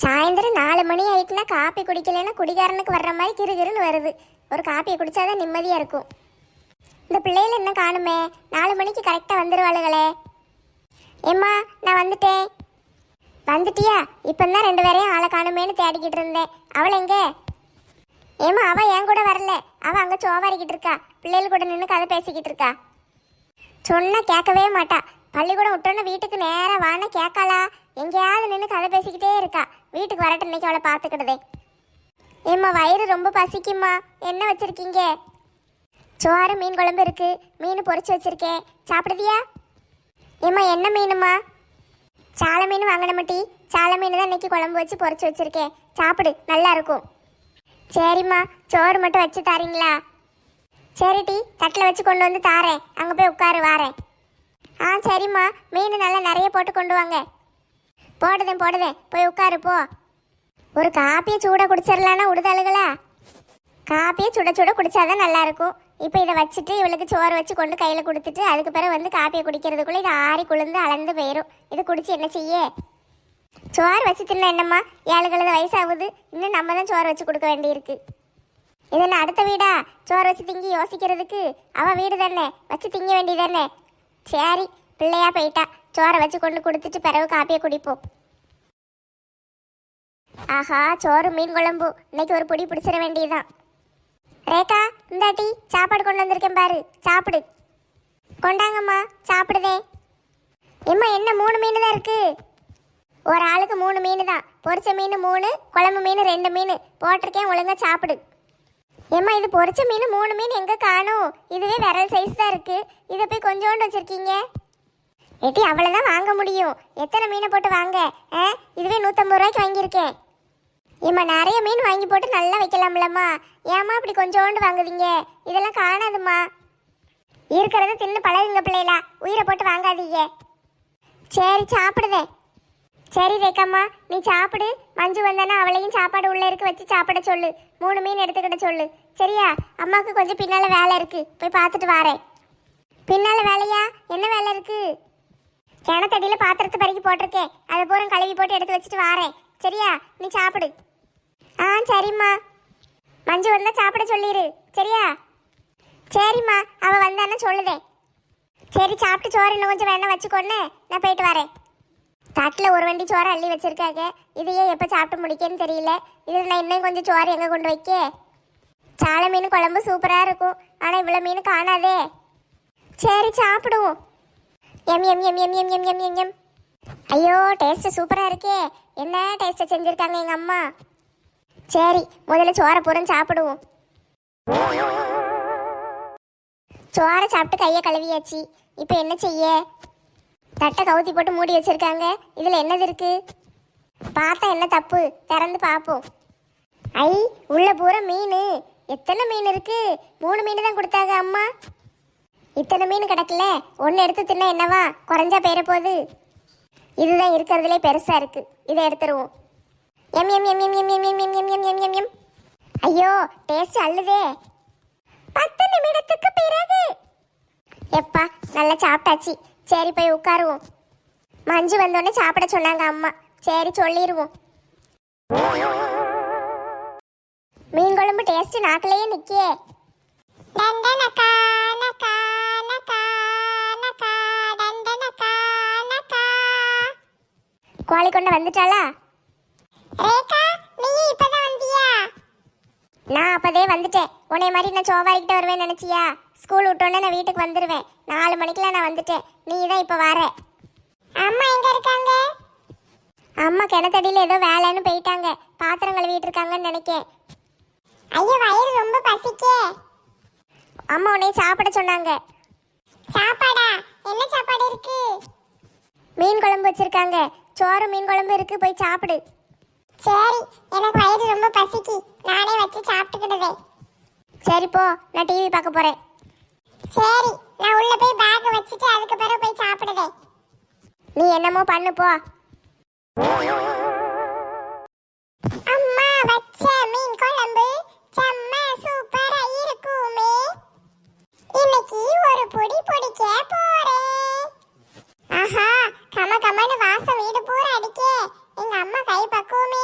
சாயந்தரம் 4 மணி ஆயிட்டுனா காப்பி குடிக்கலைன்னா குடிகாரனுக்கு வர்ற மாதிரி கிறுகிறுன்னு வருது. ஒரு காப்பியை குடிச்சாதான் நிம்மதியாக இருக்கும். இந்த பிள்ளைகள் என்ன காணுமே, 4 மணிக்கு கரெக்டாக வந்துடுவாளுகளே. ஏம்மா நான் வந்துட்டேன். வந்துட்டியா? இப்போ தான் 2 பேரையும் ஆளை காணுமேன்னு தேடிக்கிட்டு இருந்தேன். அவள் எங்கே? ஏம்மா அவள் என் கூட வரல, அவள் அங்கே சோவாரிக்கிட்டு இருக்கா, பிள்ளைகள் கூட நின்று கதை பேசிக்கிட்டு இருக்கா. சொன்னால் கேட்கவே மாட்டா. பள்ளிக்கூடம் விட்டோன்னு வீட்டுக்கு நேராக வான்னு கேட்காளா, எங்கேயாவது நின்று கதை பேசிக்கிட்டே இருக்கா. வீட்டுக்கு வரட்டும், இன்னைக்கு அவளை பார்த்துக்கிடுதே. ஏம்மா வயிறு ரொம்ப பசிக்குமா, என்ன வச்சுருக்கீங்க? சோறு மீன் குழம்பு இருக்குது, மீன் பொரிச்சு வச்சுருக்கேன், சாப்பிடுதியா? ஏம்மா என்ன மீனுமா? சாலை மீன் வாங்கின மாட்டி, சாலை மீன் தான் இன்னைக்கு குழம்பு வச்சு பொரிச்சு வச்சுருக்கேன், சாப்பிடு, நல்லா இருக்கும். சரிம்மா, சோறு மட்டும் வச்சு தாரீங்களா? சரி டீ, தட்டில் வச்சு கொண்டு வந்து தாரேன், அங்கே போய் உட்காரு வாரேன். ஆ சரிம்மா, மீன் நல்லா நிறைய போட்டு கொண்டு வாங்க. போடுதேன், போய் உட்காரு போ. ஒரு காப்பியை சூடாக குடிச்சிடலான்னா விடுதலுகளா? காப்பியை சுட சுட குடிச்சாதான் நல்லா இருக்கும். இப்போ இதை வச்சுட்டு இவளுக்கு சோறு வச்சு கொண்டு கையில் கொடுத்துட்டு அதுக்கு பிறகு வந்து காப்பியை குடிக்கிறதுக்குள்ளே இது ஆறி குளிர்ந்து அளந்து போயிடும். இது குடிச்சு என்ன செய்ய? சோறு வச்சு தின்ன என்னம்மா, 7 வயசாகுது, இன்னும் நம்ம தான் சோறு வச்சு கொடுக்க வேண்டியிருக்கு. இதெல்லாம் அடுத்த வீடா சோறு வச்சு திங்கி யோசிக்கிறதுக்கு? அவள் வீடு தானே, வச்சு திங்க வேண்டியதானே. சரி, பிள்ளையா போயிட்டா, சோறை வச்சு கொண்டு கொடுத்துட்டு பிறகு காப்பியை குடிப்போம். ஆஹா, சோறு மீன் குழம்பு, இன்னைக்கு ஒரு பொடி பிடிச்சிட வேண்டியதுதான். ரேகா, இந்தாட்டி சாப்பாடு கொண்டு வந்திருக்கேன் பாரு, சாப்பிடு. கொண்டாங்கம்மா, சாப்பிடுதே. எம்மா என்ன 3 மீன் தான் இருக்கு? ஒரு ஆளுக்கு 3 மீன் தான். பொரிச்ச மீன் 3, குழம்பு மீன் 2 மீன் போட்டிருக்கேன், ஒழுங்கா சாப்பிடு. ஏம்மா இது பொரிச்ச மீன் 3 மீன் எங்கே காணும்? இதுவே விரல் சைஸ் தான் இருக்கு, இதை போய் கொஞ்சோண்டு வச்சிருக்கீங்க. ஏட்டி அவ்வளோதான் வாங்க முடியும், எத்தனை மீனை போட்டு வாங்க? இதுவே 150 ரூபாய்க்கு வாங்கியிருக்கேன். ஏம்மா நிறைய மீன் வாங்கி போட்டு நல்லா வைக்கலாம்லம்மா, ஏம்மா இப்படி கொஞ்சோண்டு வாங்குவீங்க? இதெல்லாம் காணாதும்மா. இருக்கிறத தின்னு பழகுங்க பிள்ளைகளா, உயிரை போட்டு வாங்காதீங்க. சரி சாப்பிடுதே. சரி ரேக்காம்மா, நீ சாப்பிடு. மஞ்சு வந்தானா அவளையும் சாப்பாடு உள்ளே இருக்கு, வச்சு சாப்பிட சொல்லு. 3 மீன் எடுத்துக்கிட்ட சொல்லு, சரியா? அம்மாவுக்கு கொஞ்சம் பின்னால் வேலை இருக்கு, போய் பார்த்துட்டு வாரேன். பின்னால் வேலையா? என்ன வேலை இருக்கு? கிணத்தடியில் பாத்திரத்தை பறிக்கி போட்டிருக்கேன், அதை பூரா கழுவி போட்டு எடுத்து வச்சுட்டு வாரேன், சரியா? நீ சாப்பிடு. ஆ சரிம்மா. மஞ்சு வந்தா சாப்பிட சொல்லிடு, சரியா? சரிம்மா, அவள் வந்தானே சொல்லுதேன். சரி சாப்பிட்டு சோறு இன்னும் கொஞ்சம் வேணா வச்சுக்கொன்னு, நான் போயிட்டு வரேன். தட்டில் ஒரு வண்டி சோறு அள்ளி வச்சிருக்காங்க, இதையே எப்போ சாப்பிட்டு முடிக்கன்னு தெரியல. இதில் நான் இன்னும் கொஞ்சம் சோறு எங்கே கொண்டு வைக்க? சாலை மீன் குழம்பு சூப்பராக இருக்கும், ஆனால் இவ்வளோ மீன் காணாதே. சரி சாப்பிடுவோம். M M M M M M M M M. ஐயோ, டேஸ்ட்டு சூப்பராக இருக்கே. என்ன டேஸ்ட்டை செஞ்சுருக்காங்க எங்கள் அம்மா. சரி, முதல்ல சோறை பூரா சாப்பிடுவோம். சோறை சாப்பிட்டு கையை கழுவியாச்சு, இப்போ என்ன செய்ய? தட்டை கவுத்தி போட்டு மூடி வச்சிருக்காங்க, இதில் என்னது இருக்கு? பார்த்தா என்ன தப்பு, திறந்து பார்ப்போம். ஐ, உள்ள பூரா மீன். எத்தனை மீன் இருக்கு? 3 மீன் தான் கொடுத்தாங்க அம்மா. இத்தனை மீன் கிடக்கல, ஒன்று எடுத்து தின்னா என்னவா, குறைஞ்சா போயிட போகுது. இதுதான் இருக்கிறதுலே பெருசா இருக்கு, இதை எடுத்துருவோம். M M M M M M M M M M M M M. ஐயோ, டேஸ்ட் அள்ளுதே. 10 நிமிடத்துக்கு பிறகு. எப்பா, நல்லா சாப்பிட்டாச்சு. சரி போய் உட்காருவோம். மஞ்சு வந்தோடனே சாப்பிட சொன்னாங்க அம்மா, சரி சொல்லிடுவோம். மீன் குழம்பு டேஸ்ட் நாக்கிலேயே நிற்கே. கோழி கொண்டு வந்துட்டாளா? நான் அப்பதே வந்துட்டேன். உன்னை மாதிரி நான் சோவாரிக்கிட்ட வருவேன் நினைச்சியா? ஸ்கூல் விட்டோன்னே நான் வீட்டுக்கு வந்துடுவேன். 4 மணிக்கெல்லாம் நான் வந்துட்டேன், நீ தான் இப்போ வர. அம்மா எங்க இருக்காங்க? அம்மா கிணத்தடியில் ஏதோ வேலைன்னு போயிட்டாங்க, பாத்திரம் கழுவிட்டு இருக்காங்கன்னு நினைக்கேன். ஐயோ, வயிறு ரொம்ப பசிக்கே. அம்மா உன்னை சாப்பிட சொன்னாங்க. சாப்பாடா? என்ன சாப்பாடு இருக்கு? மீன் குழம்பு வச்சிருக்காங்க, சோறு மீன் குழம்பு இருக்கு, போய் சாப்பிடு. சரி, எனக்கு வயிறு ரொம்ப பசிக்கு, நானே வச்சு சாப்பிட்டுக்கிடுதே. சரி போ, நான் டிவி பார்க்க போறேன். சரி, நான் உள்ள போய் பேக் வச்சுட்டு அதுக்கு பிறகு போய் சாப்பிடுதே. நீ என்னமோ பண்ணு போ. அம்மா வச்ச மீன் குழம்பு செம்ம சூப்பரா இருக்குமே. இன்னைக்கு ஒரு பொடி பொடிக்க போறேன். ஆஹா, கம கமன்னு வாசம் வீடு பூரா அடிக்கே. எங்க அம்மா கை பக்குவமே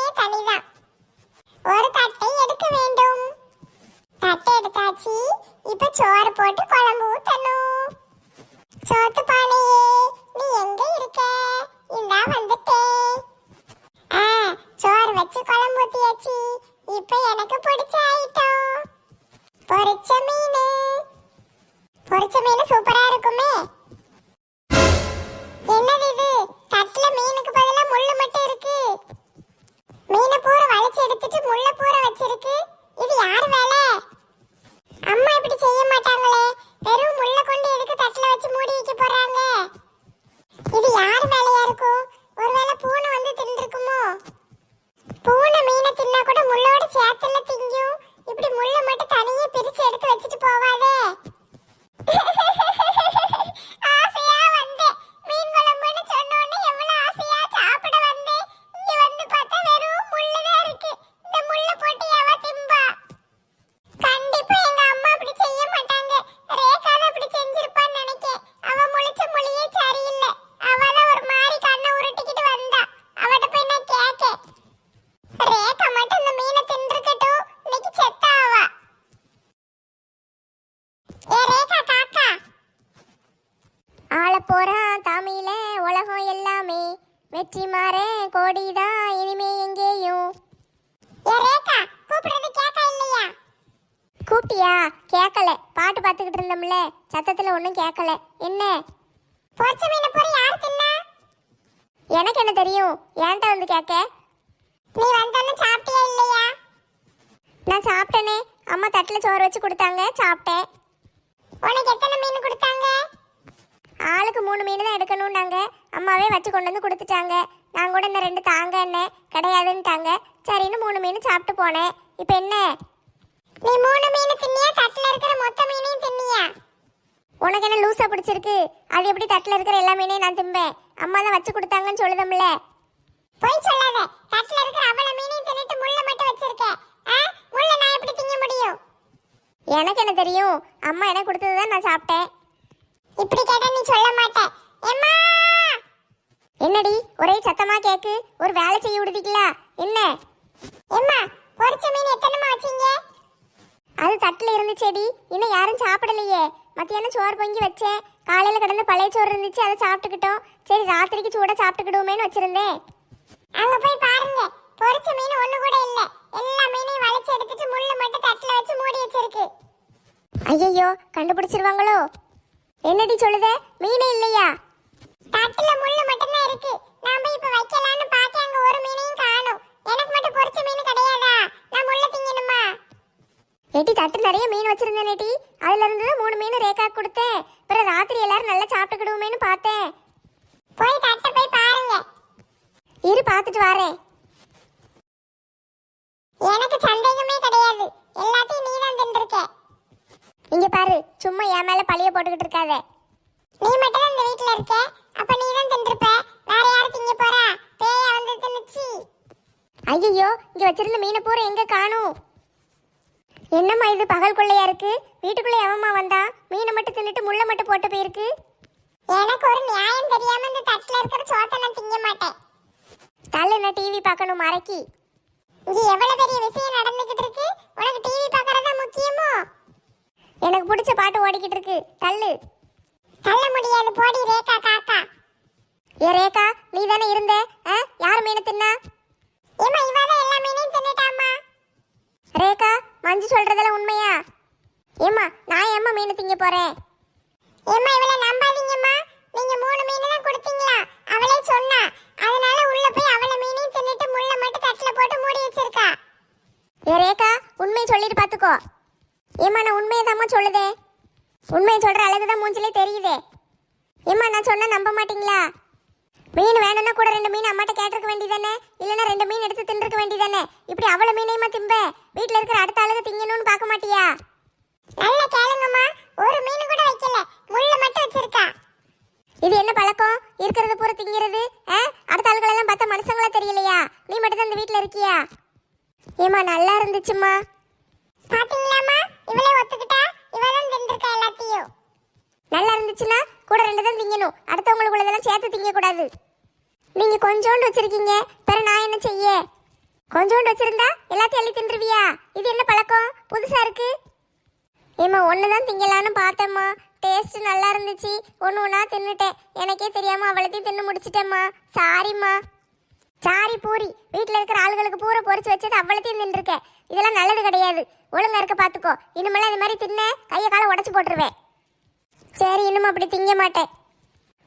எடுத்துட்டு முள்ள பூரா வச்சிருக்கு. இது யார் வேலை? அம்மா இப்படி செய்ய மாட்டாங்களே. வெறும் முள்ள கொண்டு எதுக்கு தட்டுல வச்சு மூடி வைக்க போறாங்க? இது யார் வேலையா இருக்கும்? ஒருவேளை பூனை வந்து தின்றுக்குமோ? பூனை மீனை தின்னா கூட முள்ளோட சேர்த்துல திங்கும். இப்படி முள்ள மட்டும் தனியே பிரிச்சு எடுத்து வச்சுட்டு போவாதே. ஆசையா வந்தேன். மீன் குழம்புன்னு சொன்னோன்னு எவ்வளவு ஆசையா சாப்பிட வந்தேன். இங்க வந்து பார்த்தா வெறும் முள்ளுதான் இருக்கு. இந்த முள்ள போட்டு எவ திம்பா? கண்டிப்பா எங்க அம்மா அப்படி செய்ய மாட்டாங்க. ரேகா தான் அப்படி செஞ்சிருப்பான்னு நினைக்கேன். அவ முழிச்ச மொழியே சரியில்லை. அவதான் ஒரு மாதிரி கண்ணை உருட்டிக்கிட்டு வந்தா. அவட்ட போய் நான் கேட்கேன். ரேகா மட்டும் இந்த மீனை தின்றுக்கட்டும். இன்னைக்கு செத்தா அவ. ஏ ரேகா காக்கா. ஆள போறான் தமிழ உலகம் எல்லாமே. வெற்றி மாற கோடிதான் இனிமே எங்கேயும். ஏ ரேகா கூப்பிடுறது கேட்கா இல்லையா? கூப்பிட்டியா? கேட்கல. பாட்டு பார்த்துக்கிட்டு இருந்தோம்ல, சத்தத்துல ஒன்றும் கேட்கல. என்ன பொரிச்ச மீனை போற யார் தின்னா? எனக்கு என்ன தெரியும்? ஏன்ட்ட வந்து கேட்க? நீ வந்தோன்னு சாப்பிட்டியா இல்லையா? நான் சாப்பிட்டேனே. அம்மா தட்டில் சோறு வச்சு கொடுத்தாங்க, சாப்பிட்டேன். உனக்கு எத்தனை மீன் கொடுத்தாங்க? ஆளுக்கு 3 மீன் தான் எடுக்கணும்னாங்க. அம்மாவே வச்சு கொண்டு வந்து கொடுத்துட்டாங்க. நான் கூட இந்த 2 தாங்க என்ன கிடையாதுன்ட்டாங்க. சரின்னு 3 மீன் சாப்பிட்டு போனேன். இப்போ என்ன? நீ 3 மீன் தின்னியா? தட்டில் இருக்கிற மொத்த மீனையும் தின்னியா? உனக்கு என்ன லூசா பிடிச்சிருக்கு? அது எப்படி தட்டில் இருக்கிற எல்லா மீனையும் நான் திம்பேன்? அம்மா தான் வச்சு கொடுத்தாங்கன்னு சொல்லுதம்ல. போய் சொல்லாத. தட்டில் இருக்கிற அவ்வளவு மீனையும் தின்னுட்டு முள்ள மட்டும் வச்சிருக்க. முள்ள நான் எப்படி திங்க முடியும்? எனக்கு என்ன தெரியும்? அம்மா எனக்கு கொடுத்ததுதான் நான் சாப்பிட்டேன். இப்படி கேட்டா நீ சொல்ல மாட்ட. எம்மா என்னடி ஒரே சத்தமா கேக்கு? ஒரு வேலை செய்ய விடுதீங்களா என்ன? எம்மா பொரிச்ச மீன் எத்தனைமா வச்சீங்க? அது தட்டில் இருந்துச்சேடி. இன்னும் யாரும் சாப்பிடலையே. மத்தியானம் சோறு பொங்கி வச்சேன். காலையில் கிடந்த பழைய சோறு இருந்துச்சு, அதை சாப்பிட்டுக்கிட்டோம். சரி ராத்திரிக்கு சூட சாப்பிட்டுக்கிடுவோமேனு வச்சிருந்தேன். அங்க போய் பாருங்க, பொரிச்ச மீன் ஒண்ணு கூட இல்ல. எல்லா மீனையும் வளைச்சு எடுத்துட்டு முள்ளு மட்டும் தட்டில் வச்சு மூடி வச்சிருக்கு. ஐயோ கண்டுபிடிச்சிருவாங்களோ? என்னடி சொல்லுத? மீனே இல்லையா? தட்டுல முள்ளு மட்டும் தான் இருக்கு. நாம இப்ப வைக்கலாம்னு பார்த்தா அங்க ஒரு மீனையும் காணோம். எனக்கு மட்டும் பொரிச்ச மீன் கிடையாதா? நான் முள்ள திங்கணுமா? ஏட்டி தட்டு நிறைய மீன் வச்சிருந்தேன் ஏட்டி. அதுல இருந்து 3 மீன் ரேகா கொடுத்தேன். அப்புறம் ராத்திரி எல்லாரும் நல்லா சாப்பிட்டுக்கிடுவோமேனு பார்த்தேன். போய் தட்டை போய் பாருங்க. இரு பார்த்துட்டு வரேன். எனக்கு சந்தேகமே கிடையாது. எல்லாத்தையும் நீ தான் தின்றுக்க. இங்க பாரு, சும்மா என் மேல பழிய போட்டுக்கிட்டு இருக்காத. நீ மட்டும் தான் இந்த வீட்ல இருக்க. அப்ப நீ தான் தின்றுப்ப. வேற யாரு திங்க போறா? பேயா வந்து தின்னுச்சு. ஐயோ இங்க வச்சிருந்த மீனை பூரா எங்க காணும்? என்னம்மா இது பகல் கொள்ளையா இருக்கு? வீட்டுக்குள்ள எவம்மா வந்தா? மீனை மட்டும் தின்னுட்டு முள்ள மட்டும் போட்டு போயிருக்கு. எனக்கு ஒரு நியாயம் தெரியாம இந்த தட்டுல இருக்கிற சோத்தை நான் திங்க மாட்டேன். தள்ள நான் டிவி பார்க்கணும் மறைக்கி. இங்க எவ்வளவு பெரிய விஷயம் நடந்துகிட்டு இருக்கு. உனக்கு டிவி பார்க்கறதா முக்கியமோ? எனக்கு பிடிச்ச பாட்டு ஓடிக்கிட்டு இருக்கு. தள்ளு. தள்ள முடியாது, போடி ரேகா காக்கா. ஏ ரேகா நீ தானே இருந்த? யார் மீனை தின்னா? ஏமா இவதான் எல்லா மீனையும் தின்னுட்டாமா. ரேகா மஞ்சு சொல்றதெல்லாம் உண்மையா? ஏமா நான் ஏம்மா மீன் திங்க போறேன்? ஏமா இவளை நம்பாதீங்கம்மா. நீங்க 3 மீன் தான் கொடுத்தீங்களா? அவளே சொன்னா. அதனால உள்ள போய் அவளை மீனையும் தின்னுட்டு முள்ள மட்டும் தட்டுல போட்டு மூடி வச்சிருக்கா. ஏ ரேகா உண்மையை சொல்லிட்டு பாத்துக்கோ. ஏமா நான் உண்மையை தாம்மா சொல்லுதே. உண்மையை சொல்ற அழகுதான் மூஞ்சிலே தெரியுதே. ஏமா நான் சொன்னா நம்ப மாட்டீங்களா? மீன் வேணும்னா கூட 2 மீன் அம்மாட்ட கேட்டிருக்க வேண்டியதானே? இல்லைன்னா 2 மீன் எடுத்து தின்றுக்க வேண்டியதானே? இப்படி அவ்வளோ மீனையுமா திம்ப? வீட்டில் இருக்கிற அடுத்த ஆளுக்கு திங்கணும்னு பார்க்க மாட்டியா? நல்ல கேளுங்கம்மா, ஒரு மீன் கூட வைக்கல, முள்ள மட்டும் வச்சிருக்கா. இது என்ன பழக்கம்? இருக்கிறது பூரா திங்கிறது. அடுத்த ஆளுகளெல்லாம் பார்த்தா மனுஷங்களா தெரியலையா? நீ மட்டும் தான் இந்த வீட்டில் இருக்கியா? ஏமா நல்லா இருந்துச்சுமா. பாத்தீங்களாமா, இவளே ஒத்துக்கிட்டா. இவதான் தின்றுக்கா எல்லாத்தையும். நல்லா இருந்துச்சுன்னா கூட 2 தான் திங்கணும். அடுத்தவங்களுக்குள்ளதெல்லாம் சேர்த்து திங்க கூடாது. நீங்க கொஞ்சோண்டு வச்சிருக்கீங்க, பிற நான் என்ன செய்ய? கொஞ்சோண்டு வச்சிருந்தா எல்லாத்தையும் அள்ளி தின்றுவியா? இது என்ன பழக்கம்? புதுசா இருக்கு. ஏமா ஒண்ணுதான் திங்கலான்னு பார்த்தேம்மா. டேஸ்ட் நல்லா இருந்துச்சு. ஒண்ணா தின்னுட்டேன். எனக்கே தெரியாம அவ்வளத்தையும் தின்னு முடிச்சிட்டேம்மா. சாரிம்மா. சாரி பூரி. வீட்டில் இருக்கிற ஆளுகளுக்கு பூரா பொரிச்சு வச்சது அவ்வளத்தையும் தின்றுருக்கேன். இதெல்லாம் நல்லது கிடையாது. ஒழுங்கா இருக்க பாத்துக்கோ. இனிமேலாம் இது மாதிரி தின்ன கையை காலை உடச்சு போட்டுருவேன். சரி இன்னும் அப்படி திங்க மாட்டேன்.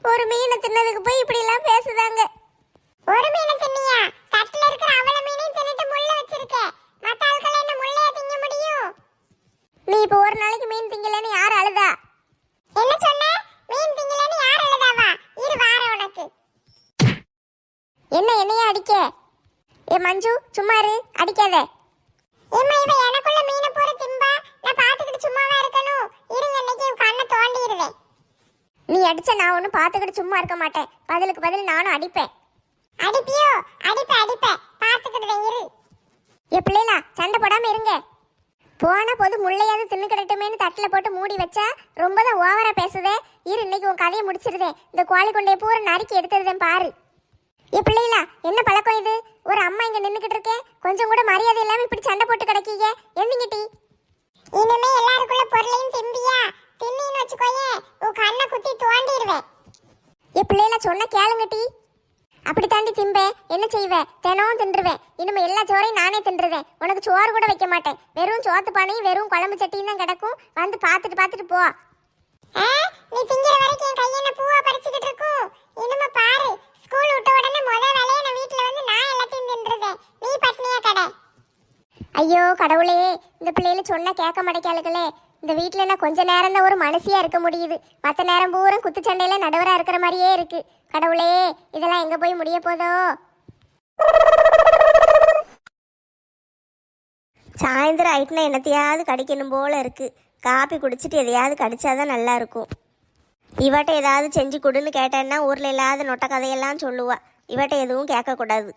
ஒரு மீனை தின்னதுக்கு போய் இப்படி எல்லாம் பேசுதாங்க. ஒரு மீனை தின்னியா? தட்டுல இருக்கிற அவள மீனையும் தின்னுட்டு முள்ள வச்சிருக்க. அடிக்க. ஏ மஞ்சு சும்மா இரு, அடிக்காத. ஏம்மா இவ எனக்குள்ள மீனை பூரா திம்பா, நான் பாத்துக்கிட்டு சும்மாவா இருக்கணும்? இருங்க, இன்னைக்கு கண்ணை தோண்டிடுவேன். நீ அடிச்ச நான் ஒன்றும் பார்த்துக்கிட்டு சும்மா இருக்க மாட்டேன். பதிலுக்கு பதில் நானும் அடிப்பேன். அடிப்பியோ? அடிப்பேன், பார்த்துக்கிட்டு இரு. என் பிள்ளைகளா சண்டை போடாம இருங்க. போன போது முள்ளையாவது தின்னு கிடட்டுமேனு தட்டில் போட்டு மூடி வச்சா ரொம்ப தான் ஓவரா பேசுதே. இரு, இன்னைக்கு உன் கதையை முடிச்சிருதேன். இந்த கோழி கொண்டைய பூரா நறுக்கி எடுத்துருதேன் பாரு. என் பிள்ளைகளா என்ன பழக்கம் இது? ஒரு அம்மா இங்க நின்றுக்கிட்டு இருக்கேன், கொஞ்சம் கூட மரியாதை இல்லாம இப்படி சண்டை போட்டு கிடக்கீங்க. எந்திங்கிட்டி. இனிமே எல்லாருக்குள்ள பொருளையும் திம்பியா? தின்னின்னு வச்சுக்கோயே, உன் கண்ணை குத்தி தோண்டிடுவேன். என் பிள்ளைகளா சொன்ன கேளுங்கட்டி. அப்படி தாண்டி திம்பே, என்ன செய்வேன்? தினமும் தின்றுவேன். இனிமே எல்லா சோறையும் நானே தின்றுவேன். உனக்கு சோறு கூட வைக்க மாட்டேன். வெறும் சோத்து பானையும் வெறும் குழம்பு சட்டியும் தான் கிடக்கும். வந்து பார்த்துட்டு போ. நீ திங்கிற வரைக்கும் என் கையில பூவா பறிச்சுக்கிட்டு இருக்கும். இனிமே பாரு, ஸ்கூல் விட்ட உடனே முதல் வேலையை நான் வீட்டுல வந்து நான் எல்லாத்தையும் தின்றுவேன். நீ பட்னியா கடை. ஐயோ கடவுளே, இந்த பிள்ளைகளை சொன்னா கேட்க மாட்டேக்காளுகளே. இந்த வீட்டில் என்ன கொஞ்ச நேரம் தான் ஒரு மனசியா இருக்க முடியுது. மற்ற நேரம் பூரா குத்துச்சண்டையில நடுவரா இருக்கிற மாதிரியே இருக்கு. கடவுளே, இதெல்லாம் எங்க போய் முடிய போதோ? சாயந்தரம் ஆயிட்டுனா என்னத்தையாவது கடிக்கணும் போல இருக்கு. காப்பி குடிச்சிட்டு எதையாவது கடிச்சாதான் நல்லா இருக்கும். இவட்ட ஏதாவது செஞ்சு கொடுன்னு கேட்டேன்னா ஊர்ல இல்லாத நொட்ட கதையெல்லாம் சொல்லுவா. இவட்ட எதுவும் கேட்கக்கூடாது.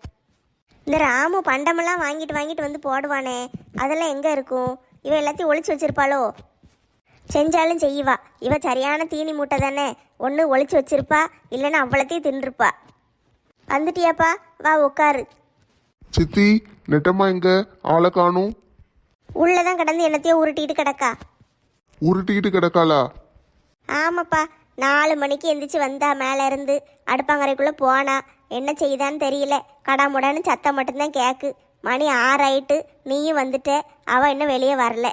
இந்த ராமு பண்டமெல்லாம் வாங்கிட்டு வந்து போடுவானே, அதெல்லாம் எங்க இருக்கும்? இவ எல்லாத்தையும் ஒளிச்சு வச்சிருப்பாளோ? செஞ்சாலும் செய்வா. இவ சரியான தீனி மூட்டை தானே. ஒன்று ஒளிச்சு வச்சிருப்பா, இல்லைன்னா அவ்வளோத்தையும் தின்றுப்பா. வந்துட்டியாப்பா, வா உட்காரு. சித்தி, நெட்டம்மா எங்க? ஆளை காணும். உள்ளதான் கிடந்து என்னத்தையோ உருட்டிட்டு கிடக்கா. உருட்டிக்கிட்டு கிடக்காளா? ஆமாப்பா, 4 மணிக்கு எந்திரிச்சு வந்தா மேலே இருந்து அடுப்பாங்கரைக்குள்ளே போனா. என்ன செய்தான்னு தெரியல. கடாமுடான்னு சத்தம் மட்டும்தான் கேட்கு. மணி 6 ஆயிட்டு, நீயும் வந்துட்ட. அவ இன்னும் வெளியே வரல.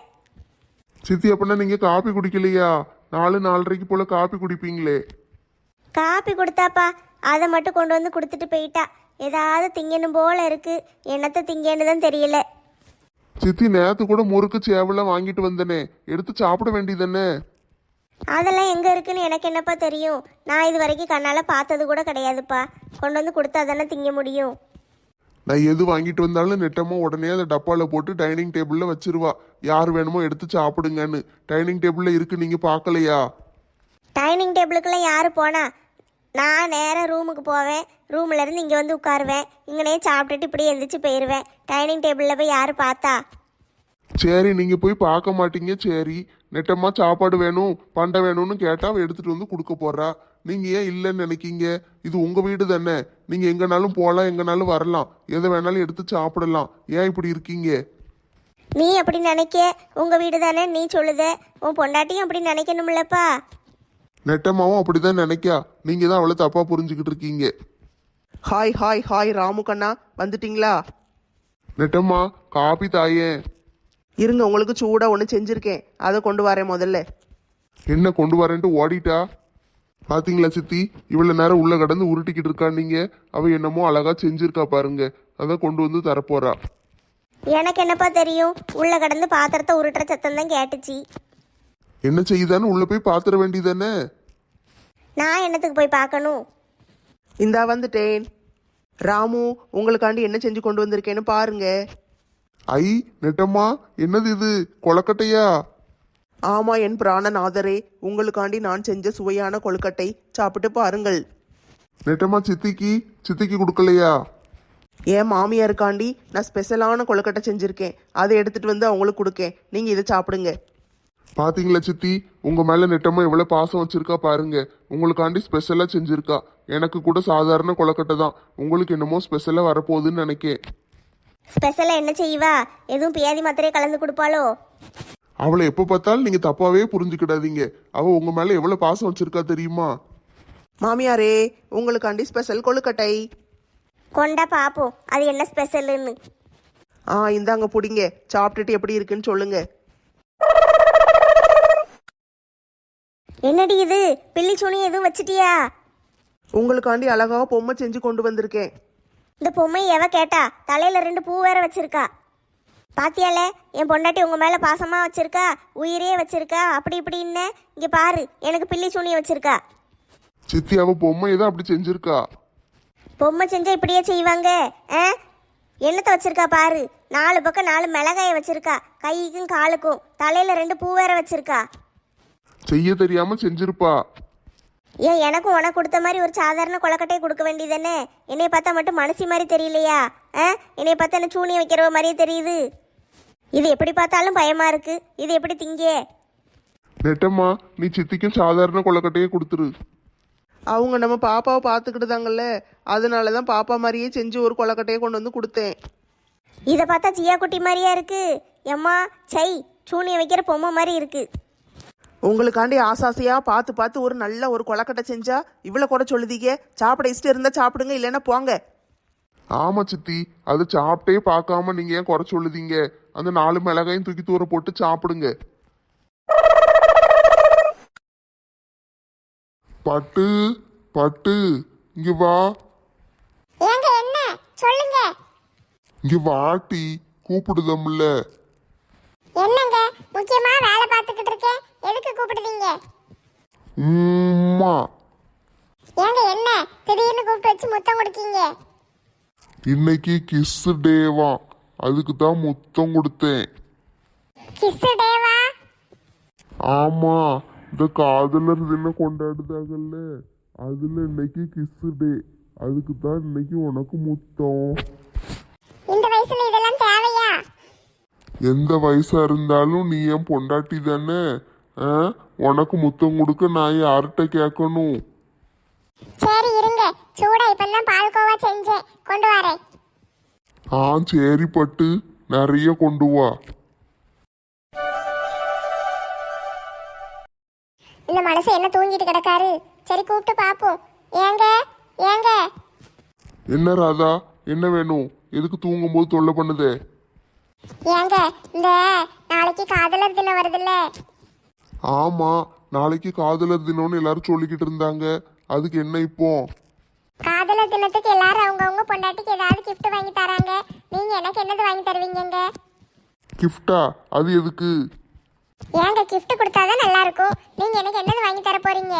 சித்தி, அப்படின்னா நீங்க காப்பி குடிக்கலையா? 4-4:30 போல காப்பி குடிப்பீங்களே. காப்பி கொடுத்தாப்பா, அதை மட்டும் கொண்டு வந்து கொடுத்துட்டு போயிட்டா. ஏதாவது திங்கணும் போல இருக்கு. என்னத்தை திங்கன்னு தான் தெரியல. சித்தி, நேத்து கூட முறுக்கு சேவெல்லாம் வாங்கிட்டு வந்தனே, எடுத்து சாப்பிட வேண்டியதானே? அதெல்லாம் எங்க இருக்குன்னு எனக்கு என்னப்பா தெரியும்? நான் இது வரைக்கும் கண்ணால பார்த்தது கூட கிடையாதுப்பா. கொண்டு வந்து கொடுத்தா தானே திங்க முடியும். நான் எது வாங்கிட்டு வந்தாலும் நெட்டம்மா உடனே அதை டப்பால போட்டு டைனிங் டேபிள்ல வச்சிருவா. யார் வேணுமோ எடுத்து சாப்பிடுங்கன்னு. டைனிங் டேபிள்ல இருக்கு, நீங்க பார்க்கலையா? டைனிங் டேபிளுக்குலாம் யாரு போனா? நான் நேராக ரூமுக்கு போவேன். ரூம்ல இருந்து இங்கே வந்து உட்காருவேன். இங்கனே சாப்பிட்டுட்டு இப்படி எந்திரிச்சு போயிடுவேன். டைனிங் டேபிளில் போய் யாரு பார்த்தா? சரி, நீங்க போய் பார்க்க மாட்டீங்க. சரி, நெட்டம்மா சாப்பாடு வேணும் பண்டை வேணும்னு கேட்டா அவ எடுத்துட்டு வந்து கொடுக்க போறா. நீங்க ஏன் இல்லைன்னு நினைக்கீங்க? இது உங்க வீடு தானே. நீங்க எங்கனாலும் போகலாம், எங்கனாலும் வரலாம், எதை வேணாலும் எடுத்து சாப்பிடலாம். ஏன் இப்படி இருக்கீங்க? நீ அப்படி நினைக்க, உங்க வீடு தானே நீ சொல்லுத. உன் பொண்டாட்டியும் அப்படி நினைக்கணும்லப்பா. நெட்டம்மாவும் அப்படிதான் நினைக்கா. நீங்க தான் அவளை தப்பா புரிஞ்சுக்கிட்டு இருக்கீங்க. ஹாய் ஹாய் ஹாய், ராமு கண்ணா வந்துட்டீங்களா? நெட்டம்மா, காபி தாயே. இருங்க, உங்களுக்கு சூடாக ஒன்று செஞ்சுருக்கேன், அதை கொண்டு வரேன் முதல்ல. என்ன கொண்டு வரேன்ட்டு ஓடிட்டா? பாத்தீங்களா சித்தி, இவ்வளவு நேரம் உள்ள கடந்து உருட்டிக்கிட்டு இருக்கா. நீங்க அவ என்னமோ அழகா செஞ்சிருக்கா பாருங்க, அதை கொண்டு வந்து தரப்போறா. எனக்கு என்னப்பா தெரியும்? உள்ள கடந்து பாத்திரத்தை உருட்டுற சத்தம் தான் கேட்டுச்சு. என்ன செய்யுதான்னு உள்ள போய் பாத்திர வேண்டியதானே. நான் என்னத்துக்கு போய் பார்க்கணும்? இந்தா வந்துட்டேன். ராமு, உங்களுக்காண்டி என்ன செஞ்சு கொண்டு வந்திருக்கேன்னு பாருங்க. ஐ நெட்டம்மா, என்னது இது? கொலக்கட்டையா? ஆமா என் பிராணநாதரே, உங்களுக்காண்டி நான் செஞ்ச சுவையான கொழுக்கட்டை, சாப்பிட்டு பாருங்கள். நெட்டம்மா, சித்திக்கு கொடுக்கலையா? என் மாமியாருக்காண்டி நான் ஸ்பெஷலான கொழுக்கட்டை செஞ்சுருக்கேன், அதை எடுத்துட்டு வந்து அவங்களுக்கு கொடுக்கேன். நீங்க இதை சாப்பிடுங்க. பாத்தீங்களா சித்தி, உங்க மேல நெட்டம்மா எவ்வளவு பாசம் வச்சிருக்கா பாருங்க. உங்களுக்காண்டி ஸ்பெஷலா செஞ்சிருக்கா. எனக்கு கூட சாதாரண கொலக்கட்டை தான், உங்களுக்கு என்னமோ ஸ்பெஷலா வரப்போகுதுன்னு நினைக்கேன். ஸ்பெஷலா என்ன செய்வா? எதுவும் பியாதி மாத்திரையை கலந்து கொடுப்பாளோ? அவளை எப்ப பார்த்தாலும் நீங்க தப்பாவே புரிஞ்சுக்கிடாதீங்க. அவ உங்க மேல எவ்வளவு பாசம் வச்சிருக்கா தெரியுமா? மாமியாரே, உங்களுக்காண்டி ஸ்பெஷல் கொழுக்கட்டை. கொண்டா பாப்போம் அது என்ன ஸ்பெஷல்னு. இந்தாங்க புடிங்க, சாப்பிட்டுட்டு எப்படி இருக்குன்னு சொல்லுங்க. என்னடி இது? பில்லி சுனி எதுவும் வச்சிட்டியா? உங்களுக்காண்டி அழகா பொம்மை செஞ்சு கொண்டு வந்திருக்கேன். இந்த பொம்மை எவ கேட்டா? தலையில 2 பூ வேற வச்சிருக்கா. பாத்தியால, என் பொண்டாட்டி உங்க மேல பாசமா வச்சிருக்கா, உயிரே வச்சிருக்கா. அப்படி இப்படின்னு இங்க பாரு, எனக்கு பில்லி சுனிய வச்சிருக்கா. சித்தி, அவ பொம்மை தான் அப்படி செஞ்சிருக்கா. பொம்மை செஞ்சா இப்படியே செய்வாங்க? ஆ, என்னத்தை வச்சிருக்கா பாரு. 4 பக்கம் 4 மிளகாயை வச்சிருக்கா, கைக்கும் காலுக்கும். தலையில 2 பூ வேற வச்சிருக்கா. செய்ய தெரியாம செஞ்சிருப்பா. ஏன் எனக்கும் உனக்கு கொடுத்த மாதிரி ஒரு சாதாரண கொலக்கட்டையை கொடுக்க வேண்டியதானே? என்னைய பார்த்தா மட்டும் மனசி மாதிரி தெரியலையா? என்னைய பார்த்தா என்ன சூனியம் வைக்கிறவ மாதிரியே தெரியுது. இது எப்படி பார்த்தாலும் பயமா இருக்கு. இது எப்படி திங்க? நெட்டம்மா, நீ சித்திக்கும் சாதாரண கொலக்கட்டையே கொடுத்துரு. அவங்க நம்ம பாப்பாவை பார்த்துக்கிட்டுதாங்கல்ல, அதனால தான் பாப்பா மாதிரியே செஞ்சு ஒரு கொலக்கட்டையை கொண்டு வந்து கொடுத்தேன். இதை பார்த்தா ஜியா குட்டி மாதிரியா இருக்கு. எம்மா சை, சூனியம் வைக்கிற பொம்மை மாதிரி இருக்கு. உங்களுக்காண்டி ஆசாசையாக பார்த்து பார்த்து ஒரு நல்ல ஒரு கொலக்கட்டை செஞ்சா இவ்வளோ கூட சொல்லுதீங்க. சாப்பிட இஷ்டம் இருந்தால் சாப்பிடுங்க, இல்லைன்னா போங்க. ஆமா சித்தி, அது சாப்பிட்டே பார்க்காம நீங்க ஏன் குறை சொல்லுதீங்க? அந்த 4 மிளகாயும் தூக்கி தூர போட்டு சாப்பிடுங்க. பட்டு பட்டு, இங்க வா. ஏங்க என்ன சொல்லுங்க. இங்க வாட்டி, கூப்பிடுதம்ல. என்னங்க முக்கியமா வேலை பார்த்துக்கிட்டு இருக்கேன், எதுக்கு கூப்பிடுதீங்க? உம்மா, ஏங்க என்ன திடீர்னு கூப்பிட்டு வச்சு முத்தம் கொடுக்கீங்க? இன்னைக்கு கிஸ் டேவா, அதுக்கு தான் முத்தம் கொடுத்தேன். கிஸ் டேவா? ஆமா, இந்த காதலர் தினம் கொண்டாடுதாங்கல்ல, அதுல இன்னைக்கு கிஸ் டே, அதுக்கு தான் இன்னைக்கு உனக்கு முத்தம். இந்த வயசுல இதெல்லாம் தேவையா? எந்த வயசா இருந்தாலும் நீ என் பொண்டாட்டி தானே. உனக்கு முத்தம் கொடுக்க நான் யார்கிட்ட கேட்கணும்? சரி இருங்க, சூடா இப்பதான் பால்கோவா செஞ்சேன், கொண்டு வரேன். சரி பட்டு, நிறைய கொண்டு வா. இந்த மனசு என்ன தூங்கிட்டு கிடக்காரு? சரி கூப்பிட்டு பாப்போம். ஏங்க ஏங்க. என்ன ராதா, என்ன வேணும்? எதுக்கு தூங்கும்போது தொல்லை பண்ணுதே? ஏங்க இந்த நாளைக்கு காதலர் தினம் வருதுல்ல? ஆமா, நாளைக்கு காதலர் தினம்னு எல்லாரும் சொல்லிக்கிட்டு இருந்தாங்க. அதுக்கு என்ன இப்போ? காதலர் தினத்துக்கு எல்லாரும் அவங்கவுங்க பொண்டாட்டிக்கு ஏதாவது gift வாங்கி தராங்க. நீங்க எனக்கு என்னது வாங்கி தருவீங்கங்க? கிஃப்டா? அது எதுக்கு? ஏங்க gift கொடுத்தாதான் நல்லா இருக்கும். நீங்க எனக்கு என்னது வாங்கி தர போறீங்க?